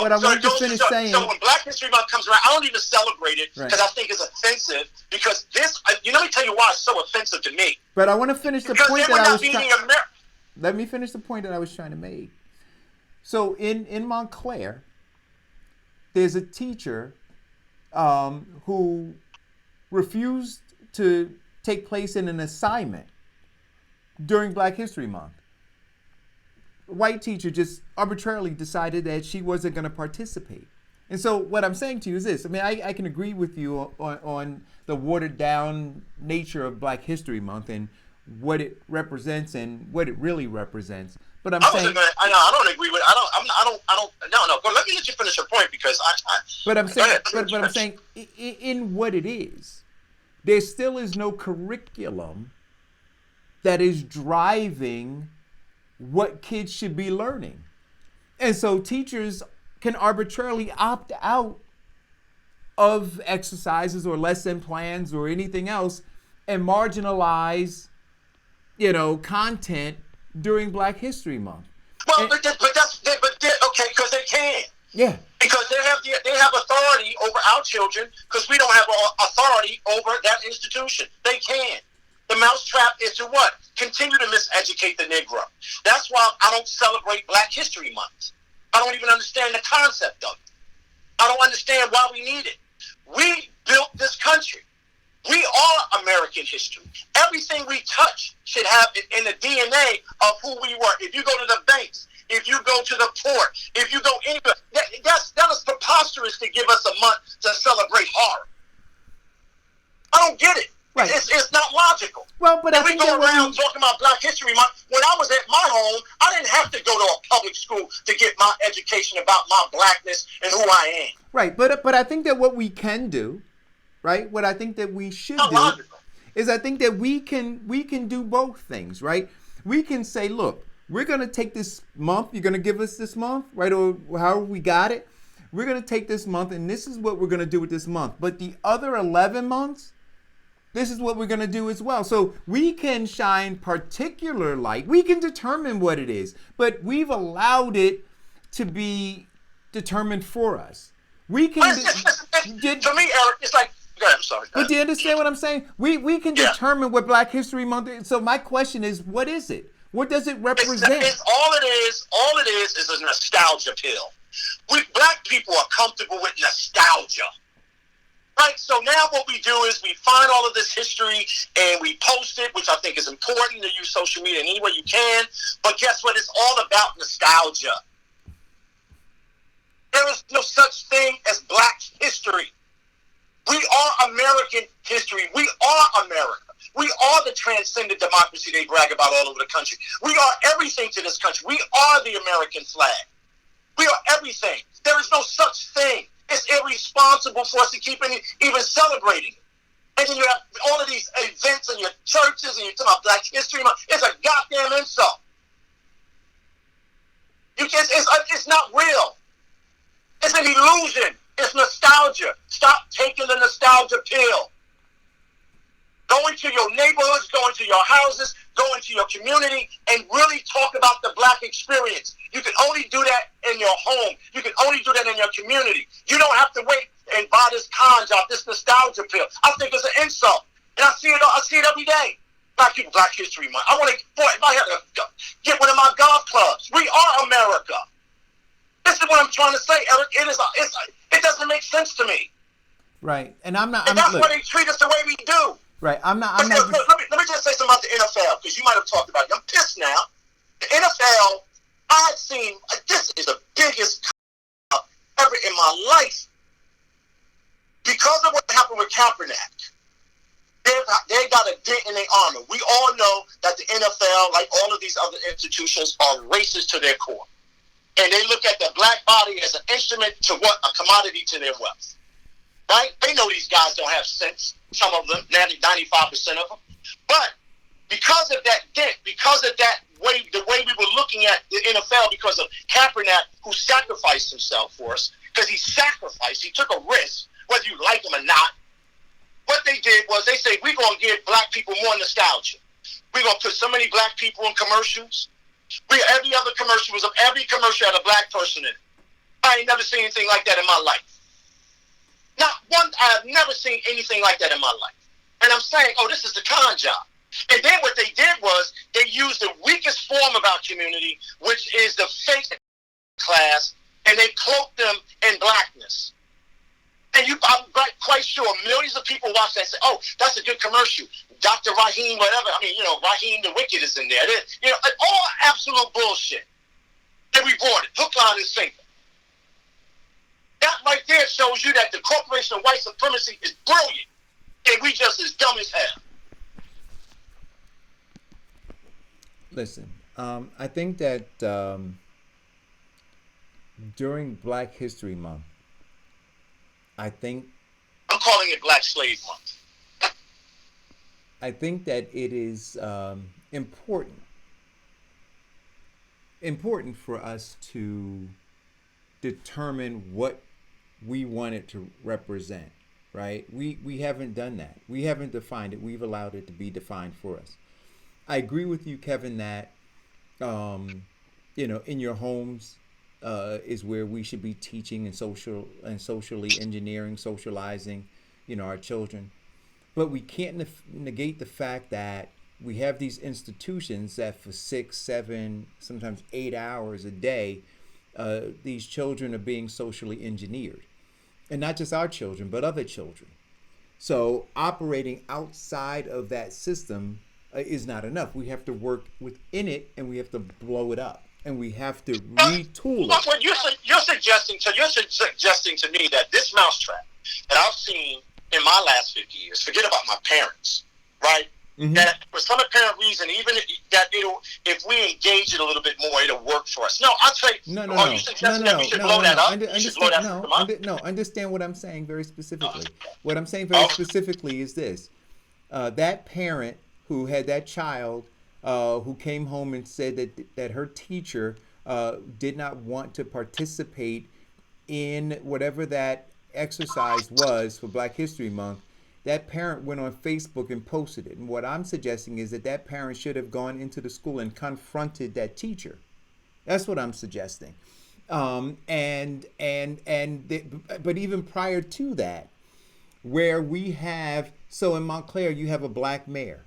what I wanted to finish saying. So when Black History Month comes around, I don't even celebrate it because I think it's offensive. Because this, let me tell you why it's so offensive to me. But I want to finish the Because point they that were I not was trying. beating Let me finish the point that I was trying to make. So in Montclair, there's a teacher who refused to take place in an assignment during Black History Month. White teacher just arbitrarily decided that she wasn't going to participate. And so what I'm saying to you is this. I mean, I can agree with you on the watered down nature of Black History Month and what it represents and what it really represents. But I don't agree with. No. But let me let you finish your point because But I'm saying, but I'm saying, in what it is, there still is no curriculum that is driving what kids should be learning. And so teachers can arbitrarily opt out of exercises or lesson plans or anything else and marginalize, content during Black History Month. Well, okay, because they can. Yeah. Because they have authority over our children because we don't have authority over that institution. They can. The mousetrap is to what? Continue to miseducate the Negro. That's why I don't celebrate Black History Month. I don't even understand the concept of it. I don't understand why we need it. We built this country. We are American history. Everything we touch should have it in the DNA of who we were. If you go to the banks, if you go to the port, if you go anywhere, that is preposterous to give us a month to celebrate horror. I don't get it. Right. It's not logical. Well, but I we think go around talking about Black History Month. When I was at my home, I didn't have to go to a public school to get my education about my blackness and who I am. Right, but I think that what we can do, right? What I think that we should do logical. is I think that we can do both things, right? We can say, look, we're going to take this month. You're going to give us this month, right? Or however we got it. We're going to take this month, and this is what we're going to do with this month. But the other 11 months, this is what we're going to do as well. So we can shine particular light. We can determine what it is, but we've allowed it to be determined for us. We can. To me, Eric, it's like. Go ahead, I'm sorry. But do you understand what I'm saying? We can determine what Black History Month is. So my question is, what is it? What does it represent? All it is a nostalgia pill. We black people are comfortable with nostalgia. Right, so now what we do is we find all of this history and we post it, which I think is important to use social media in any way you can. But guess what? It's all about nostalgia. There is no such thing as Black history. We are American history. We are America. We are the transcendent democracy they brag about all over the country. We are everything to this country. We are the American flag. We are everything. There is no such thing. It's irresponsible for us to keep even celebrating it. And then you have all of these events in your churches and you're talking about Black History Month. It's a goddamn insult. It's not real. It's an illusion. It's nostalgia. Stop taking the nostalgia pill. Go into your neighborhoods, go into your houses, go into your community, and really talk about the Black experience. You can only do that in your home. You can only do that in your community. You don't have to wait and buy this con job, this nostalgia pill. I think it's an insult. And I see it every day. Black people, Black History Month. I want to, if I had to get one of my golf clubs. We are America. This is what I'm trying to say, Eric. It doesn't make sense to me. Right. And I'm not. And that's why they treat us the way we do. Right. I'm not. Let me just say something about the NFL, because you might have talked about it. I'm pissed now. The NFL, I've seen, this is the biggest ever in my life. Because of what happened with Kaepernick, they got a dent in their armor. We all know that the NFL, like all of these other institutions, are racist to their core. And they look at the black body as an instrument to what? A commodity to their wealth. Right? They know these guys don't have sense. Some of them, 95% of them. But because of that dent, because of that way, the way we were looking at the NFL, because of Kaepernick, who sacrificed himself for us, because he sacrificed, he took a risk, whether you like him or not. What they did was they said, we're going to give black people more nostalgia. We're going to put so many black people in commercials. Every commercial had a black person in it. I ain't never seen anything like that in my life. Not one. I've never seen anything like that in my life. And I'm saying, oh, this is the con job. And then what they did was they used the weakest form of our community, which is the fake class, and they cloaked them in blackness. And I'm quite sure millions of people watch that and say, oh, that's a good commercial. Dr. Raheem, whatever. I mean, Raheem the Wicked is in there. All absolute bullshit. And we bought it, hook, line, and sinker. That right there shows you that the corporation of white supremacy is brilliant, and we just as dumb as hell. Listen, I think that during Black History Month, I'm calling it Black Slave Month. I think that it is important for us to determine what we want it to represent, right? We haven't done that. We haven't defined it. We've allowed it to be defined for us. I agree with you, Kevin, that in your homes is where we should be teaching and socially engineering, socializing, our children. But we can't negate the fact that we have these institutions that for 6, 7, sometimes 8 hours a day, these children are being socially engineered. And not just our children, but other children. So operating outside of that system is not enough. We have to work within it, and we have to blow it up, and we have to retool it. Well, you're suggesting to me that this mousetrap that I've seen in my last 50 years, forget about my parents, right? Mm-hmm. That for some apparent reason, even if we engage it a little bit more, it'll work for us. No, I'll say, you suggesting that we should blow that up? Understand what I'm saying very specifically. What I'm saying very specifically is this. That parent who had that child who came home and said that her teacher did not want to participate in whatever that exercise was for Black History Month, that parent went on Facebook and posted it. And what I'm suggesting is that parent should have gone into the school and confronted that teacher. That's what I'm suggesting. But even prior to that, where we have, so in Montclair, you have a Black mayor,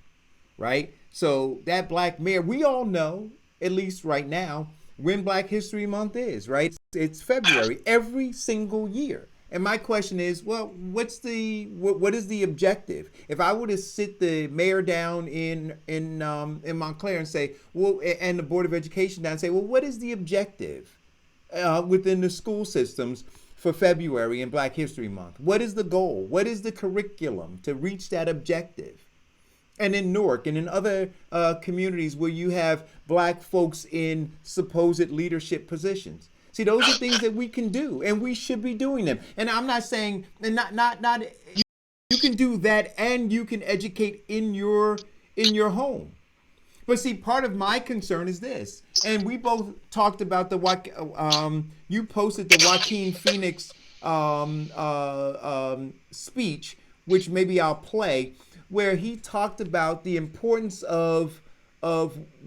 right? So that Black mayor, we all know, at least right now, when Black History Month is, right? It's February every single year. And my question is, well, what is the objective? If I were to sit the mayor down in Montclair and say, well, and the Board of Education down and say, well, what is the objective within the school systems for February and Black History Month? What is the goal? What is the curriculum to reach that objective? And in Newark and in other communities where you have Black folks in supposed leadership positions. See, those are things that we can do, and we should be doing them. And I'm not saying, and not you can do that, and you can educate in your home. But see, part of my concern is this, and we both talked about you posted the Joaquin Phoenix speech, which maybe I'll play, where he talked about the importance of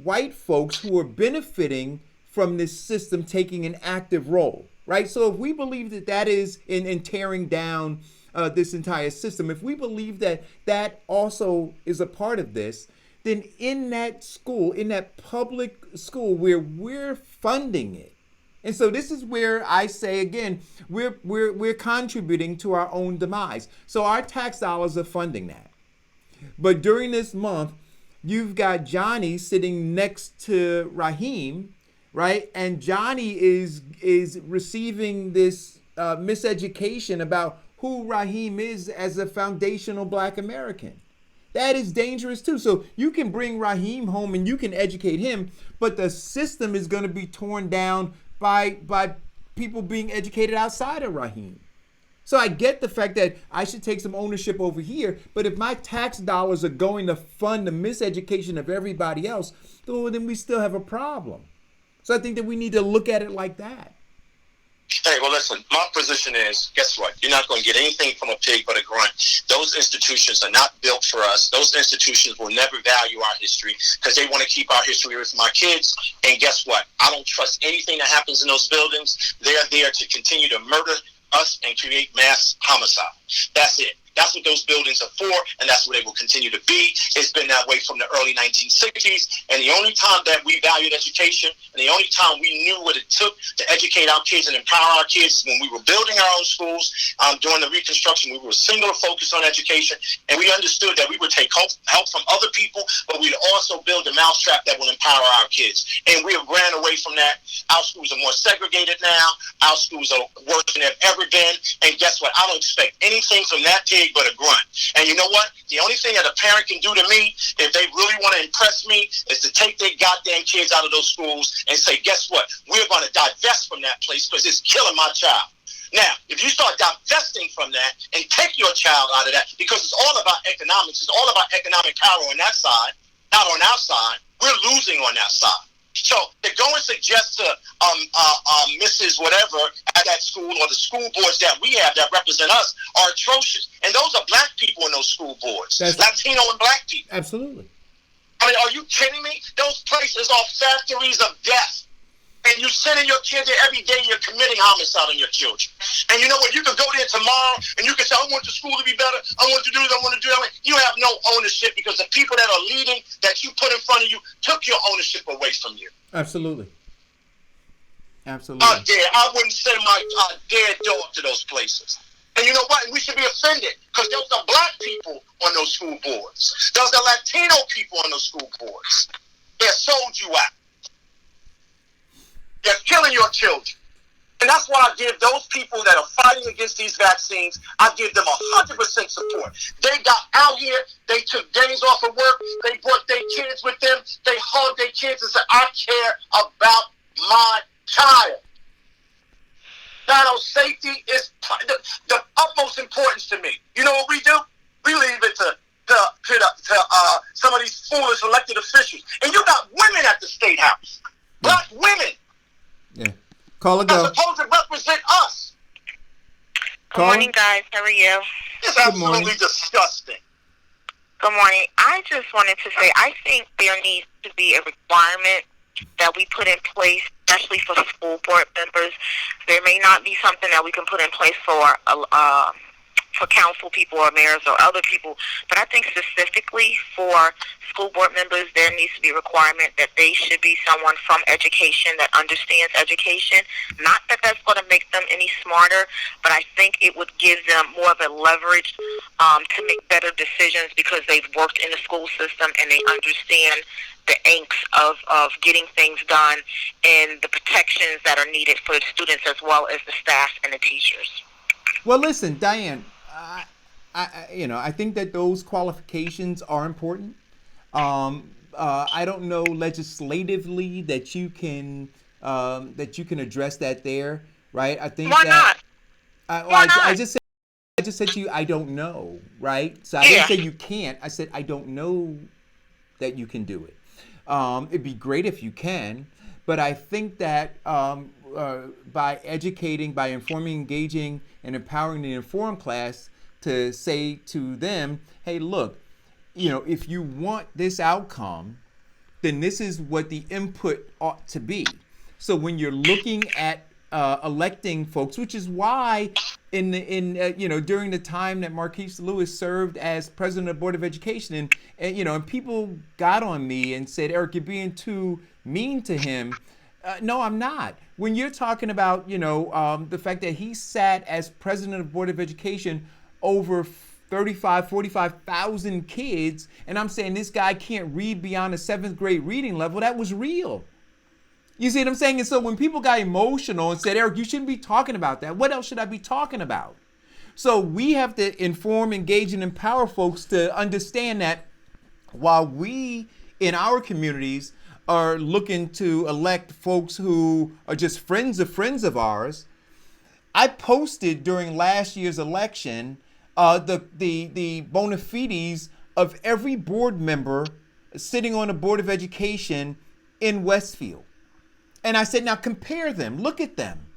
white folks who are benefiting from this system taking an active role, right? So if we believe that is in tearing down this entire system, if we believe that also is a part of this, then in that school, in that public school where we're funding it, and so this is where I say again, we're contributing to our own demise. So our tax dollars are funding that. But during this month, you've got Johnny sitting next to Raheem, right? And Johnny is receiving this miseducation about who Raheem is as a foundational Black American. That is dangerous too. So you can bring Raheem home and you can educate him, but the system is going to be torn down by people being educated outside of Raheem. So I get the fact that I should take some ownership over here, but if my tax dollars are going to fund the miseducation of everybody else, then we still have a problem. So I think that we need to look at it like that. Hey, well, listen, my position is, guess what? You're not going to get anything from a pig but a grunt. Those institutions are not built for us. Those institutions will never value our history because they want to keep our history with my kids. And guess what? I don't trust anything that happens in those buildings. They're there to continue to murder us and create mass homicide. That's it. That's what those buildings are for, and that's what they will continue to be. It's been that way from the early 1960s, and the only time that we valued education, and the only time we knew what it took to educate our kids and empower our kids is when we were building our own schools. During the Reconstruction, we were singular focused on education, and we understood that we would take help from other people, but we'd also build a mousetrap that will empower our kids. And we have ran away from that. Our schools are more segregated now. Our schools are worse than they've ever been, and guess what? I don't expect anything from that pig but a grunt. And you know what? The only thing that a parent can do to me, if they really want to impress me, is to take their goddamn kids out of those schools and say, guess what? We're going to divest from that place because it's killing my child. Now, if you start divesting from that and take your child out of that, because it's all about economics, it's all about economic power on that side, not on our side, we're losing on that side. So to go and suggest to Mrs. Whatever at that school or the school boards that we have that represent us are atrocious. And those are black people in those school boards. Latino and black people. Absolutely. I mean, are you kidding me? Those places are factories of death. And you sending your kid there every day, you're committing homicide on your children. And you know what? You can go there tomorrow and you can say, I want the school to be better. I want to do this. I want to do that. You have no ownership because the people that are leading, that you put in front of you, took your ownership away from you. Absolutely. Absolutely. I wouldn't send my dead dog to those places. And you know what? We should be offended because those are black people on those school boards. Those are Latino people on those school boards. They're sold you out. They're killing your children. And that's why I give those people that are fighting against these vaccines, I give them 100% support. They got out here, they took days off of work, they brought their kids with them, they hugged their kids and said, I care about my child. Child safety is the utmost importance to me. You know what we do? We leave it to some of these foolish elected officials. And you got women at the State House. Black women. Yeah. Call it go. They're supposed to represent us. Good morning, guys. How are you? It's absolutely disgusting. Good morning. I just wanted to say I think there needs to be a requirement that we put in place, especially for school board members. There may not be something that we can put in place for council people or mayors or other people, but I think specifically for school board members, there needs to be a requirement that they should be someone from education that understands education. Not that that's going to make them any smarter, but I think it would give them more of a leverage to make better decisions because they've worked in the school system and they understand the angst of getting things done and the protections that are needed for the students as well as the staff and the teachers. Well, listen, Diane, I think that those qualifications are important. I don't know legislatively that you can address that there, right? I think Why not? I just said to you, I don't know, right? So I didn't say you can't. I said I don't know that you can do it. It'd be great if you can, but I think that by educating, by informing, engaging, and empowering the informed class to say to them, hey, look, if you want this outcome, then this is what the input ought to be. So when you're looking at electing folks, which is why during the time that Marquise Lewis served as president of the Board of Education, and people got on me and said, Eric, you're being too mean to him. No, I'm not. When you're talking about, the fact that he sat as president of the Board of Education over 45,000 kids, and I'm saying this guy can't read beyond a 7th grade reading level, that was real. You see what I'm saying? And so when people got emotional and said, Eric, you shouldn't be talking about that, what else should I be talking about? So we have to inform, engage, and empower folks to understand that while we in our communities are looking to elect folks who are just friends of ours, I posted during last year's election the bona fides of every board member sitting on a Board of Education in Westfield. And I said, now compare them, look at them.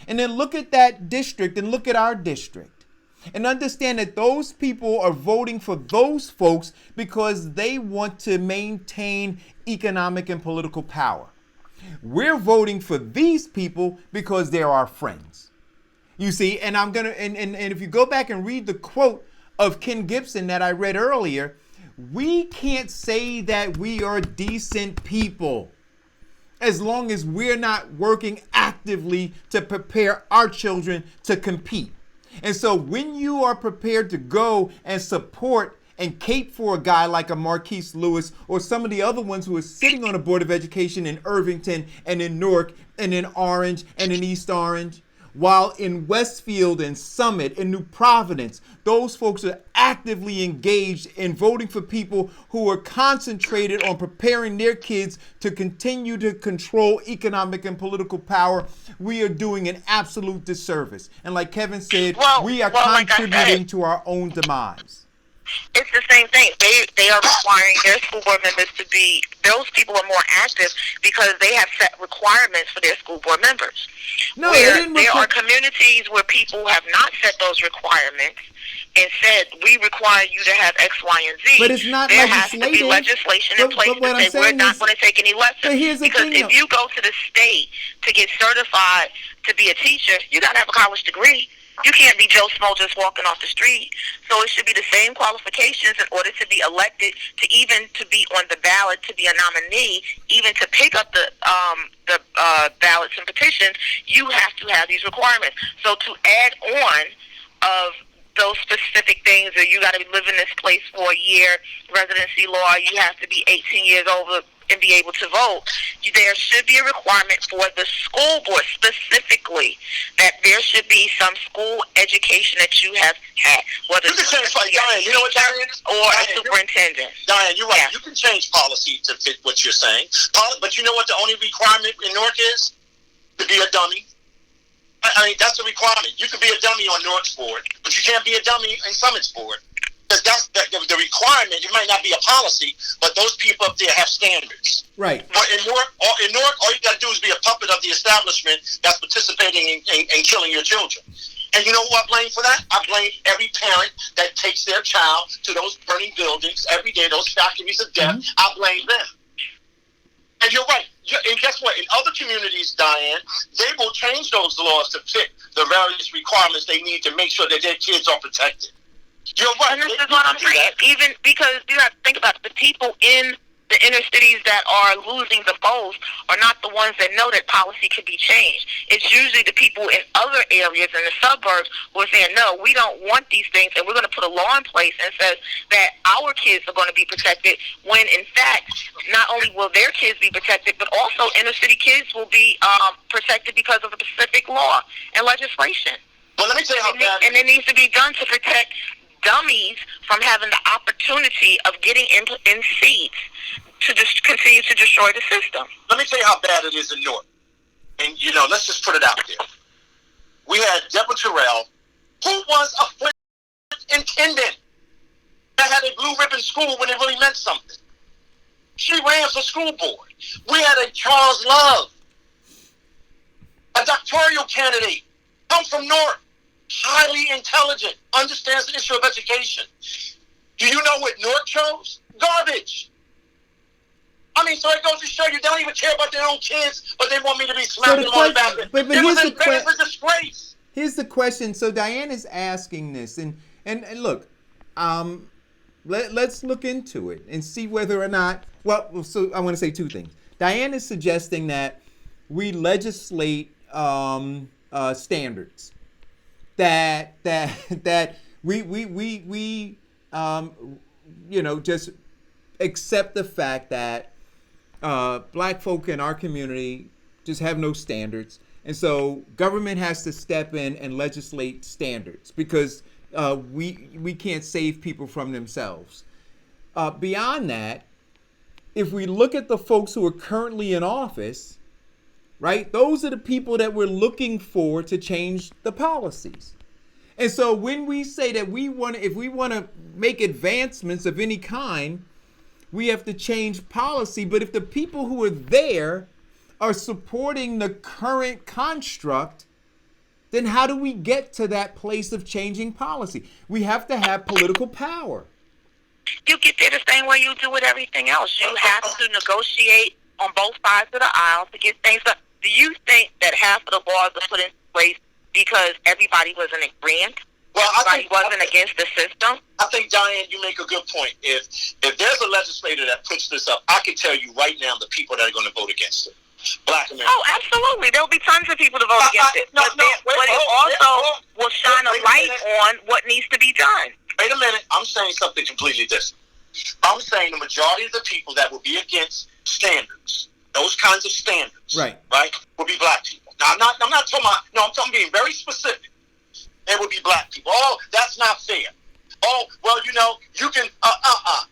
And then look at that district and look at our district. And understand that those people are voting for those folks because they want to maintain economic and political power. We're voting for these people because they're our friends. You see, and I'm gonna and if you go back and read the quote of Ken Gibson that I read earlier, we can't say that we are decent people as long as we're not working actively to prepare our children to compete. And so when you are prepared to go and support and cape for a guy like a Marquise Lewis or some of the other ones who are sitting on the Board of Education in Irvington and in Newark and in Orange and in East Orange, while in Westfield and Summit and New Providence, those folks are actively engaged in voting for people who are concentrated on preparing their kids to continue to control economic and political power, we are doing an absolute disservice. And like Kevin said, we are contributing to our own demise. It's the same thing. They are requiring their school board members to be, those people are more active because they have set requirements for their school board members. No, there are communities where people have not set those requirements and said, we require you to have X, Y, and Z. But it's not there legislative. Has to be legislation in place to say we're not going to take any lessons. Because if you go to the state to get certified to be a teacher, you got to have a college degree. You can't be Joe Smo just walking off the street. So it should be the same qualifications in order to be elected, to even to be on the ballot, to be a nominee, even to pick up the ballots and petitions. You have to have these requirements. So to add on of those specific things, or you got to live in this place for a year, residency law, you have to be 18 years old and be able to vote. There should be a requirement for the school board specifically that there should be some school education that you have had, whether it's Diane, you know what, Diane? Or a superintendent. Diane, you're right. Yeah. You can change policy to fit what you're saying. But you know what the only requirement in Newark is? To be a dummy. I mean, that's a requirement. You can be a dummy on Newark's board, but you can't be a dummy in Summit's board. Because that's the requirement. It might not be a policy, but those people up there have standards. Right. But in Newark, all you got to do is be a puppet of the establishment that's participating in killing your children. And you know who I blame for that? I blame every parent that takes their child to those burning buildings every day, those factories of death. Mm-hmm. I blame them. And you're right. And guess what? In other communities, Diane, they will change those laws to fit the various requirements they need to make sure that their kids are protected. You're right. And this is what I'm saying. Even because you have to think about it, the people in the inner cities that are losing the most are not the ones that know that policy could be changed. It's usually the people in other areas in the suburbs who are saying, no, we don't want these things, and we're going to put a law in place that says that our kids are going to be protected, when in fact, not only will their kids be protected, but also inner city kids will be protected because of a specific law and legislation. Well, let me tell you how bad and it needs to be done to protect dummies from having the opportunity of getting in seats to just continue to destroy the system. Let me tell you how bad it is in Newark. And, let's just put it out there. We had Deborah Terrell, who was a superintendent that had a blue ribbon school when it really meant something. She ran for school board. We had a Charles Love, a doctoral candidate, come from Newark. Highly intelligent, understands the issue of education. Do you know what Newark chose? Garbage. I mean, so it goes to show you they don't even care about their own kids, but they want me to be smacking them on the back. But here's the question. It's a disgrace. Here's the question. So Diane is asking this, and look, let's look into it and see whether or not. Well, so I want to say two things. Diane is suggesting that we legislate standards. That we just accept the fact that black folk in our community just have no standards, and so government has to step in and legislate standards because we can't save people from themselves. Beyond that, if we look at the folks who are currently in office, right? Those are the people that we're looking for to change the policies. And so when we say that if we want to make advancements of any kind, we have to change policy. But if the people who are there are supporting the current construct, then how do we get to that place of changing policy? We have to have political power. You get there the same way you do with everything else. You have to negotiate on both sides of the aisle to get things done. Do you think that half of the laws are put in place because everybody was in agreement? Well, everybody wasn't against the system? I think, Diane, you make a good point. If there's a legislator that puts this up, I can tell you right now the people that are going to vote against it. Black Americans. Oh, absolutely. There'll be tons of people to vote against it. But it also will shine a light on what needs to be done. Wait a minute. I'm saying something completely different. I'm saying the majority of the people that will be against standards, those kinds of standards, right, will be black people. Now, I'm not talking about, no, I'm talking being very specific. There will be black people. Oh, that's not fair. Oh, well, you know, you can,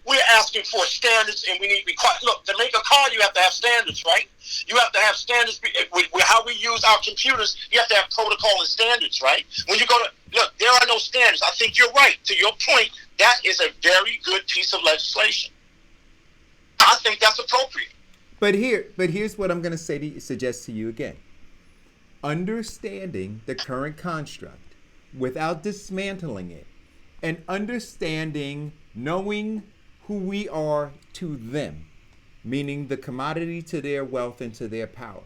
we're asking for standards and we need require. Look, to make a car, you have to have standards, right? You have to have standards with how we use our computers. You have to have protocol and standards, right? When you go to, look, there are no standards. I think you're right. To your point, that is a very good piece of legislation. I think that's appropriate. But here's what I'm going to suggest to you again. Understanding the current construct without dismantling it, and understanding, knowing who we are to them, meaning the commodity to their wealth and to their power.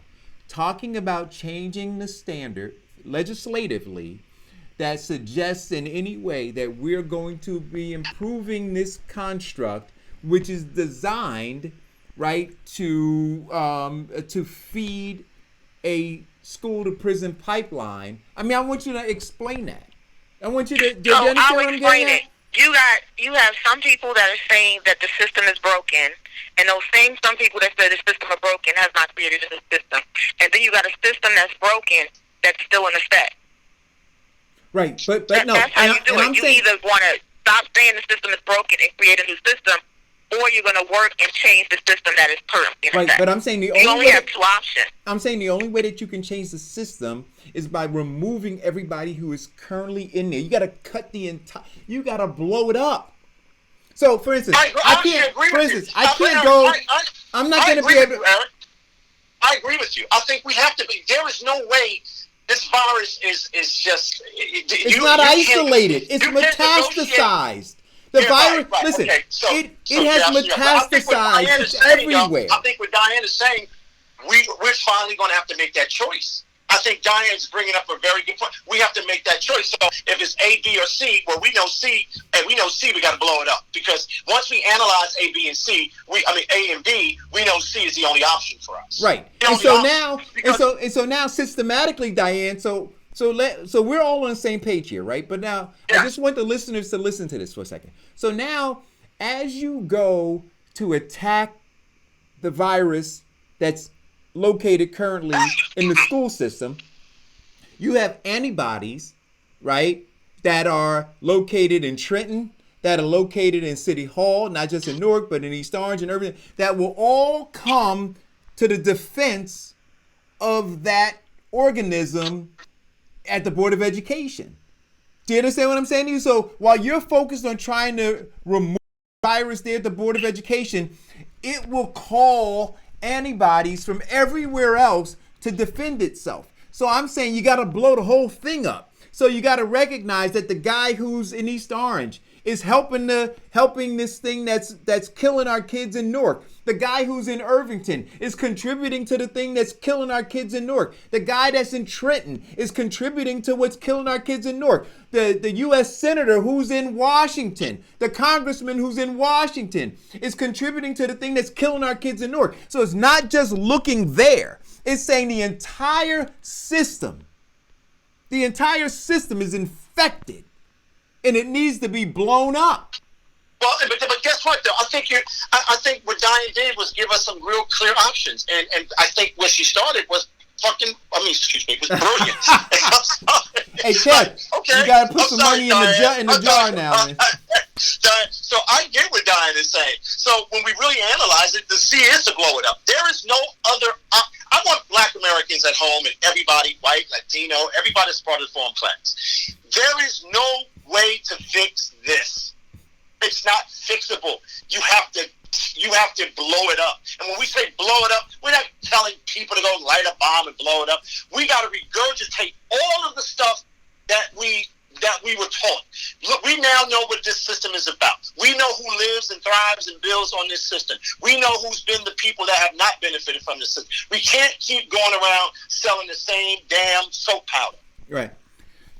Talking about changing the standard legislatively that suggests in any way that we're going to be improving this construct, which is designed, right, to feed a school-to-prison pipeline. I mean, I want you to explain that. I want you to. I'll explain it. You have some people that are saying that the system is broken, and those some people that say the system is broken has not created a system. And then you got a system that's broken that's still in effect. Right, but no. That's how you do it. You either want to stop saying the system is broken and create a new system, or you're going to work and change the system that is currently in effect. Right, but I'm saying you only have two options. I'm saying the only way that you can change the system is by removing everybody who is currently in there. You got to cut the entire. You got to blow it up. So, for instance, I can't go. I'm not going to be able. I agree with you. I think we have to be. There is no way. This virus is just. It's not isolated. It's metastasized. The virus, right. Listen, okay. it has metastasized. It's everywhere. I think what Diane is saying, we're finally going to have to make that choice. I think Diane's bringing up a very good point. We have to make that choice. So if it's A, B, or C, well, we know C, and we know C, we got to blow it up. Because once we analyze A, B, and C, A and B, we know C is the only option for us. Right. And so now systematically, Diane, so we're all on the same page here, right? But now I just want the listeners to listen to this for a second. So now, as you go to attack the virus that's located currently in the school system, you have antibodies, right, that are located in Trenton, that are located in City Hall, not just in Newark, but in East Orange and everything, that will all come to the defense of that organism at the Board of Education. Do you understand what I'm saying to you? So while you're focused on trying to remove the virus there at the Board of Education, it will call antibodies from everywhere else to defend itself. So I'm saying you got to blow the whole thing up. So you got to recognize that the guy who's in East Orange is helping this thing that's killing our kids in Newark. The guy who's in Irvington is contributing to the thing that's killing our kids in Newark. The guy that's in Trenton is contributing to what's killing our kids in Newark. The U.S. Senator who's in Washington, the congressman who's in Washington is contributing to the thing that's killing our kids in Newark. So it's not just looking there. It's saying the entire system is infected. And it needs to be blown up. Well, but guess what, though? I think what Diane did was give us some real clear options. And I think where she started was was brilliant. Hey, Ted, okay. You got to put some money in the jar now, man. So I get what Diane is saying. So when we really analyze it, the C is to blow it up. There is no other I want Black Americans at home and everybody, white, Latino, everybody that's part of the foreign class. There is no way to fix this. It's not fixable. You have to blow it up. And when we say blow it up, we're not telling people to go light a bomb and blow it up. We got to regurgitate all of the stuff that we were taught. Look, we now know what this system is about. We know who lives and thrives and builds on this system. We know who's been the people that have not benefited from this system. We can't keep going around selling the same damn soap powder. Right.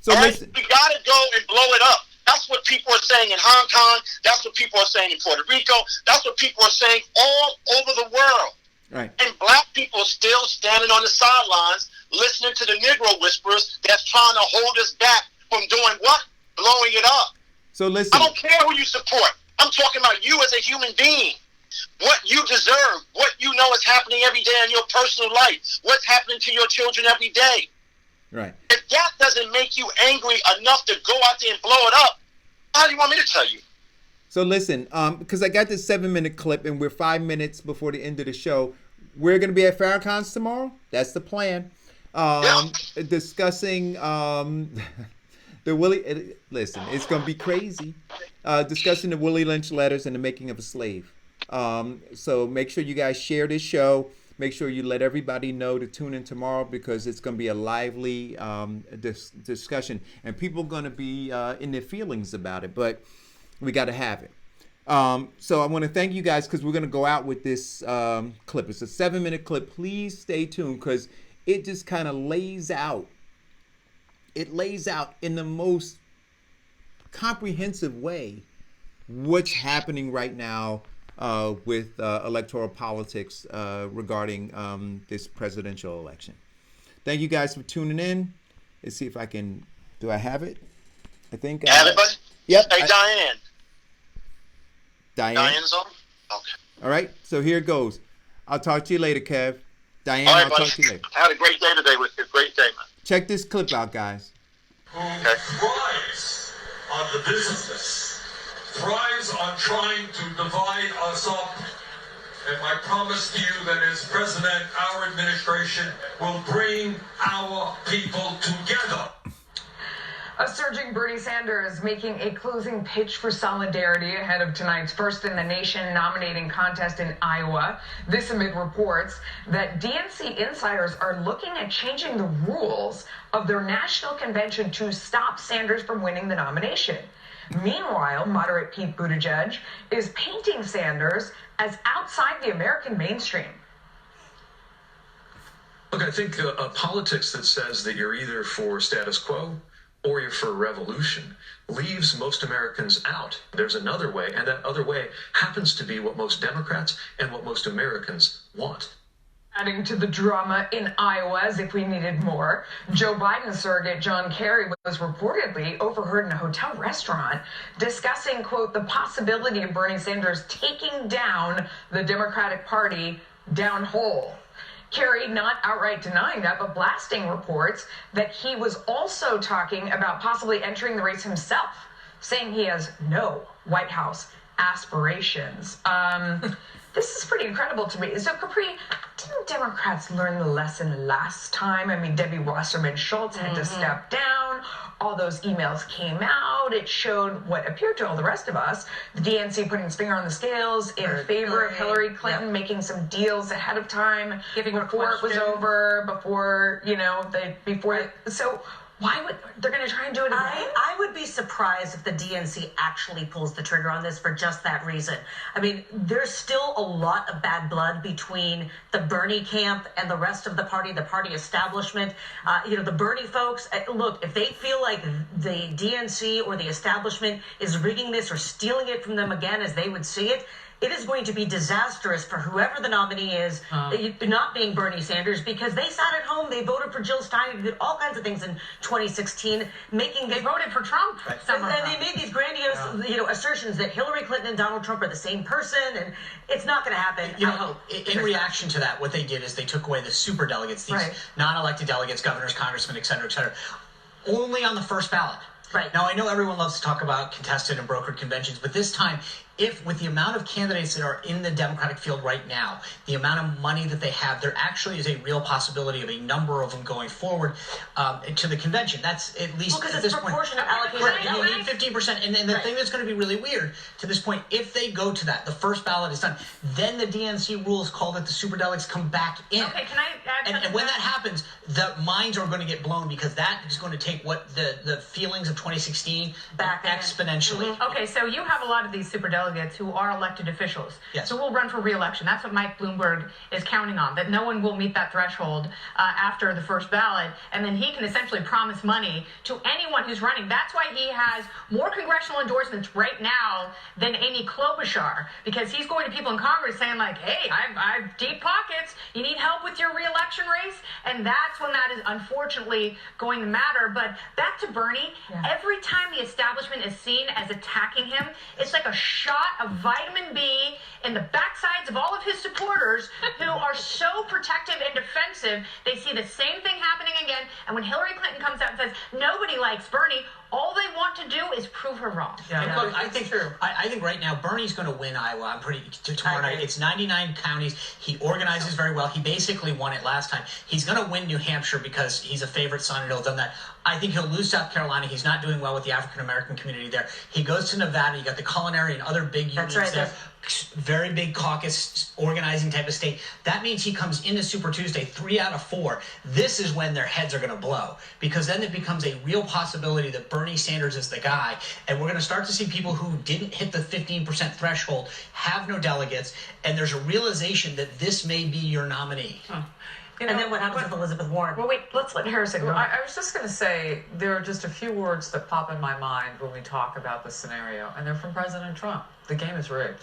So listen. We got to go and blow it up. That's what people are saying in Hong Kong. That's what people are saying in Puerto Rico. That's what people are saying all over the world. Right. And black people still standing on the sidelines listening to the Negro whisperers that's trying to hold us back from doing what? Blowing it up. So listen. I don't care who you support. I'm talking about you as a human being. What you deserve. What you know is happening every day in your personal life. What's happening to your children every day. Right. If that doesn't make you angry enough to go out there and blow it up, how do you want me to tell you? So listen, because I got this 7-minute clip and we're 5 minutes before the end of the show. We're going to be at Farrakhan's tomorrow. That's the plan. Discussing the Willie. Listen, it's going to be crazy. Discussing the Willie Lynch letters and the making of a slave. So make sure you guys share this show. Make sure you let everybody know to tune in tomorrow because it's going to be a lively discussion. And people are going to be in their feelings about it. But we got to have it. So I want to thank you guys because we're going to go out with this clip. It's a 7-minute clip. Please stay tuned because it just kind of lays out. It lays out in the most comprehensive way what's happening right now with electoral politics regarding this presidential election. Thank you guys for tuning in. Let's see if I can. Do I have it? I think. Have it, bud? Yep. Hey, Diane. Diane's on? Okay. All right. So here it goes. I'll talk to you later, Kev. Diane, All right, I'll buddy. talk to you later. I had a great day today with you. Great day, man. Check this clip out, guys. Okay. Thrives on the business, thrives on trying to divide us up. And I promise to you that as president, our administration will bring our people together. A surging Bernie Sanders making a closing pitch for solidarity ahead of tonight's first in the nation nominating contest in Iowa. This amid reports that DNC insiders are looking at changing the rules of their national convention to stop Sanders from winning the nomination. Meanwhile, moderate Pete Buttigieg is painting Sanders as outside the American mainstream. Look, I think politics that says that you're either for status quo or you're for revolution leaves most Americans out. There's another way, and that other way happens to be what most Democrats and what most Americans want. Adding to the drama in Iowa, as if we needed more, Joe Biden's surrogate John Kerry was reportedly overheard in a hotel restaurant discussing, quote, the possibility of Bernie Sanders taking down the Democratic Party down whole. Kerry not outright denying that, but blasting reports that he was also talking about possibly entering the race himself, saying he has no White House aspirations. This is pretty incredible to me. So, Capri, didn't Democrats learn the lesson last time? I mean, Debbie Wasserman Schultz had to step down. All those emails came out. It showed what appeared to all the rest of us, the DNC putting its finger on the scales in favor of Hillary Clinton, making some deals ahead of time, before it was over, so why would they're going to try and do it again? I would be surprised if the DNC actually pulls the trigger on this for just that reason. I mean, there's still a lot of bad blood between the Bernie camp and the rest of the party establishment. The Bernie folks, look, if they feel like the DNC or the establishment is rigging this or stealing it from them again as they would see it, it is going to be disastrous for whoever the nominee is, not being Bernie Sanders, because they sat at home, they voted for Jill Stein, they did all kinds of things in 2016, they voted for Trump. And they made these grandiose, assertions that Hillary Clinton and Donald Trump are the same person, and it's not going to happen. I hope. In reaction to that, what they did is they took away the super delegates, these non-elected delegates, governors, congressmen, et cetera, only on the first ballot. Right. Now, I know everyone loves to talk about contested and brokered conventions, but this time if with the amount of candidates that are in the Democratic field right now, the amount of money that they have, there actually is a real possibility of a number of them going forward to the convention. That's at least because at it's this point. proportionate allocation. Right, and you need 15%. And the thing that's going to be really weird to this point, if they go to that, the first ballot is done, then the DNC rules call that the superdelegates come back in. Okay, can I add and when that happens, the minds are going to get blown because that is going to take what the feelings of 2016 back exponentially. Okay, so you have a lot of these superdelegates who are elected officials. Yes. So we'll run for re-election. That's what Mike Bloomberg is counting on, that no one will meet that threshold after the first ballot, and then he can essentially promise money to anyone who's running. That's why he has more congressional endorsements right now than Amy Klobuchar, because he's going to people in Congress saying like, hey, I've deep pockets. You need help with your re-election race? And that's when that is unfortunately going to matter. But back to Bernie, every time the establishment is seen as attacking him, it's like a shot of vitamin B in the backsides of all of his supporters who are so protective and defensive. They see the same thing happening again. And when Hillary Clinton comes out and says, nobody likes Bernie, all they want to do is prove her wrong. And look, I think right now Bernie's going to win Iowa. I'm pretty tomorrow night. It's 99 counties. He organizes very well. He basically won it last time. He's going to win New Hampshire because he's a favorite son and he'll have done that. I think he'll lose South Carolina. He's not doing well with the African American community there. He goes to Nevada. You got the culinary and other big unions there. Very big caucus organizing type of state. That means he comes into Super Tuesday 3 out of 4. This is when their heads are going to blow, because then it becomes a real possibility that Bernie Sanders is the guy, and we're going to start to see people who didn't hit the 15% threshold have no delegates, and there's a realization that this may be your nominee. And then what happens with Elizabeth Warren? Well, wait, let's let Harrison go. I was just going to say there are just a few words that pop in my mind when we talk about this scenario, and they're from President Trump. The game is rigged.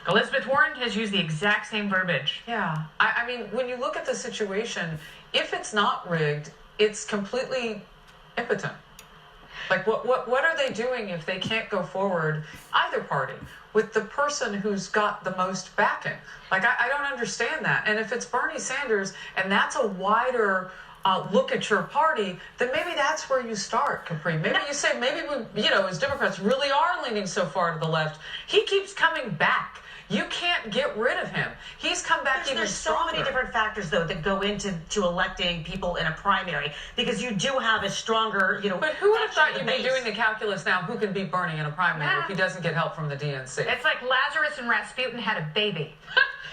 Elizabeth Warren has used the exact same verbiage. Yeah. I mean, when you look at the situation, if it's not rigged, it's completely impotent. Like, what are they doing if they can't go forward, either party, with the person who's got the most backing? Like, I don't understand that. And if it's Bernie Sanders and that's a wider look at your party, then maybe that's where you start, Capri. Maybe you say, maybe we, as Democrats really are leaning so far to the left. He keeps coming back. You can't get rid of him. He's come back even stronger. There's so many different factors, though, that go into electing people in a primary, because you do have a stronger, But who would have thought you'd be doing the calculus now? Who can beat Bernie in a primary if he doesn't get help from the DNC? It's like Lazarus and Rasputin had a baby.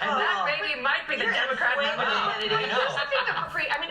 And that baby might be the Democrat nominee.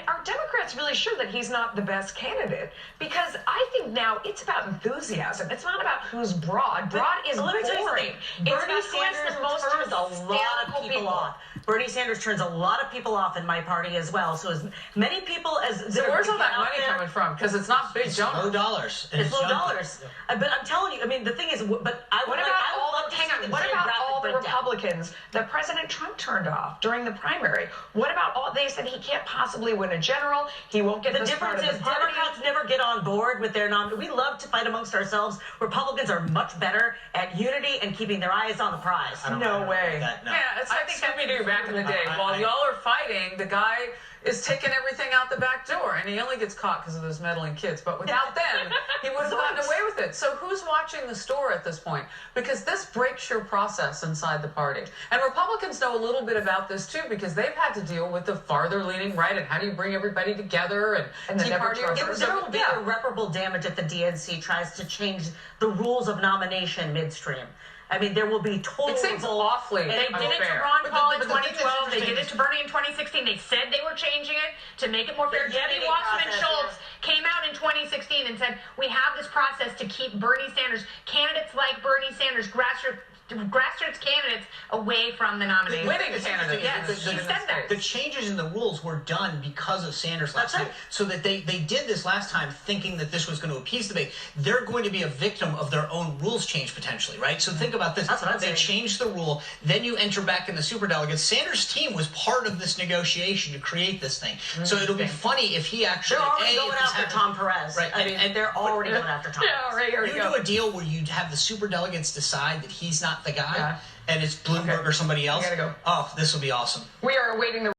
Are Democrats really sure that he's not the best candidate? Because I think now it's about enthusiasm. It's not about who's broad. Broad is boring. Bernie Sanders turns a lot of people off. Bernie Sanders turns a lot of people off in my party as well. So as many people as so where's all that money coming from? Because it's not big dollars. Low dollars. It's low dollars. But I'm telling you, the thing is, but what about all the Republicans that President Trump turned off during the primary? What about all they said he can't possibly win a general? He won't get the difference is Democrats never get on board with their nominee. We love to fight amongst ourselves. Republicans are much better at unity and keeping their eyes on the prize. No way. No. Yeah, it's like Scooby-Doo back in the day. While y'all are fighting, the guy is taking everything out the back door, and he only gets caught because of those meddling kids. But without them, he would have gotten away with it. So who's watching the store at this point? Because this breaks your process inside the party. And Republicans know a little bit about this, too, because they've had to deal with the farther-leaning right and how do you bring everybody together and Tea Party. There will be irreparable damage if the DNC tries to change the rules of nomination midstream. There will be total. It seems awfully They did it to Ron Paul in 2012. They did it to Bernie in 2016. They said they were changing it to make it more fair. Debbie Wasserman Schultz came out in 2016 and said, we have this process to keep Bernie Sanders, candidates like Bernie Sanders, grassroots candidates away from the nomination. Winning candidates. Yes, she said that. The changes in the rules were done because of Sanders last time. So that they did this last time thinking that this was going to appease the base. They're going to be a victim of their own rules change potentially, right? So think about this. They changed the rule. Then you enter back in the superdelegates. Sanders' team was part of this negotiation to create this thing. So it'll be funny if he actually... They're already going after Tom Perez. Right. And they're already going after Tom Perez. You do a deal where you have the superdelegates decide that he's not the guy, and it's Bloomberg or somebody else. You gotta go. Oh, this will be awesome. We are awaiting the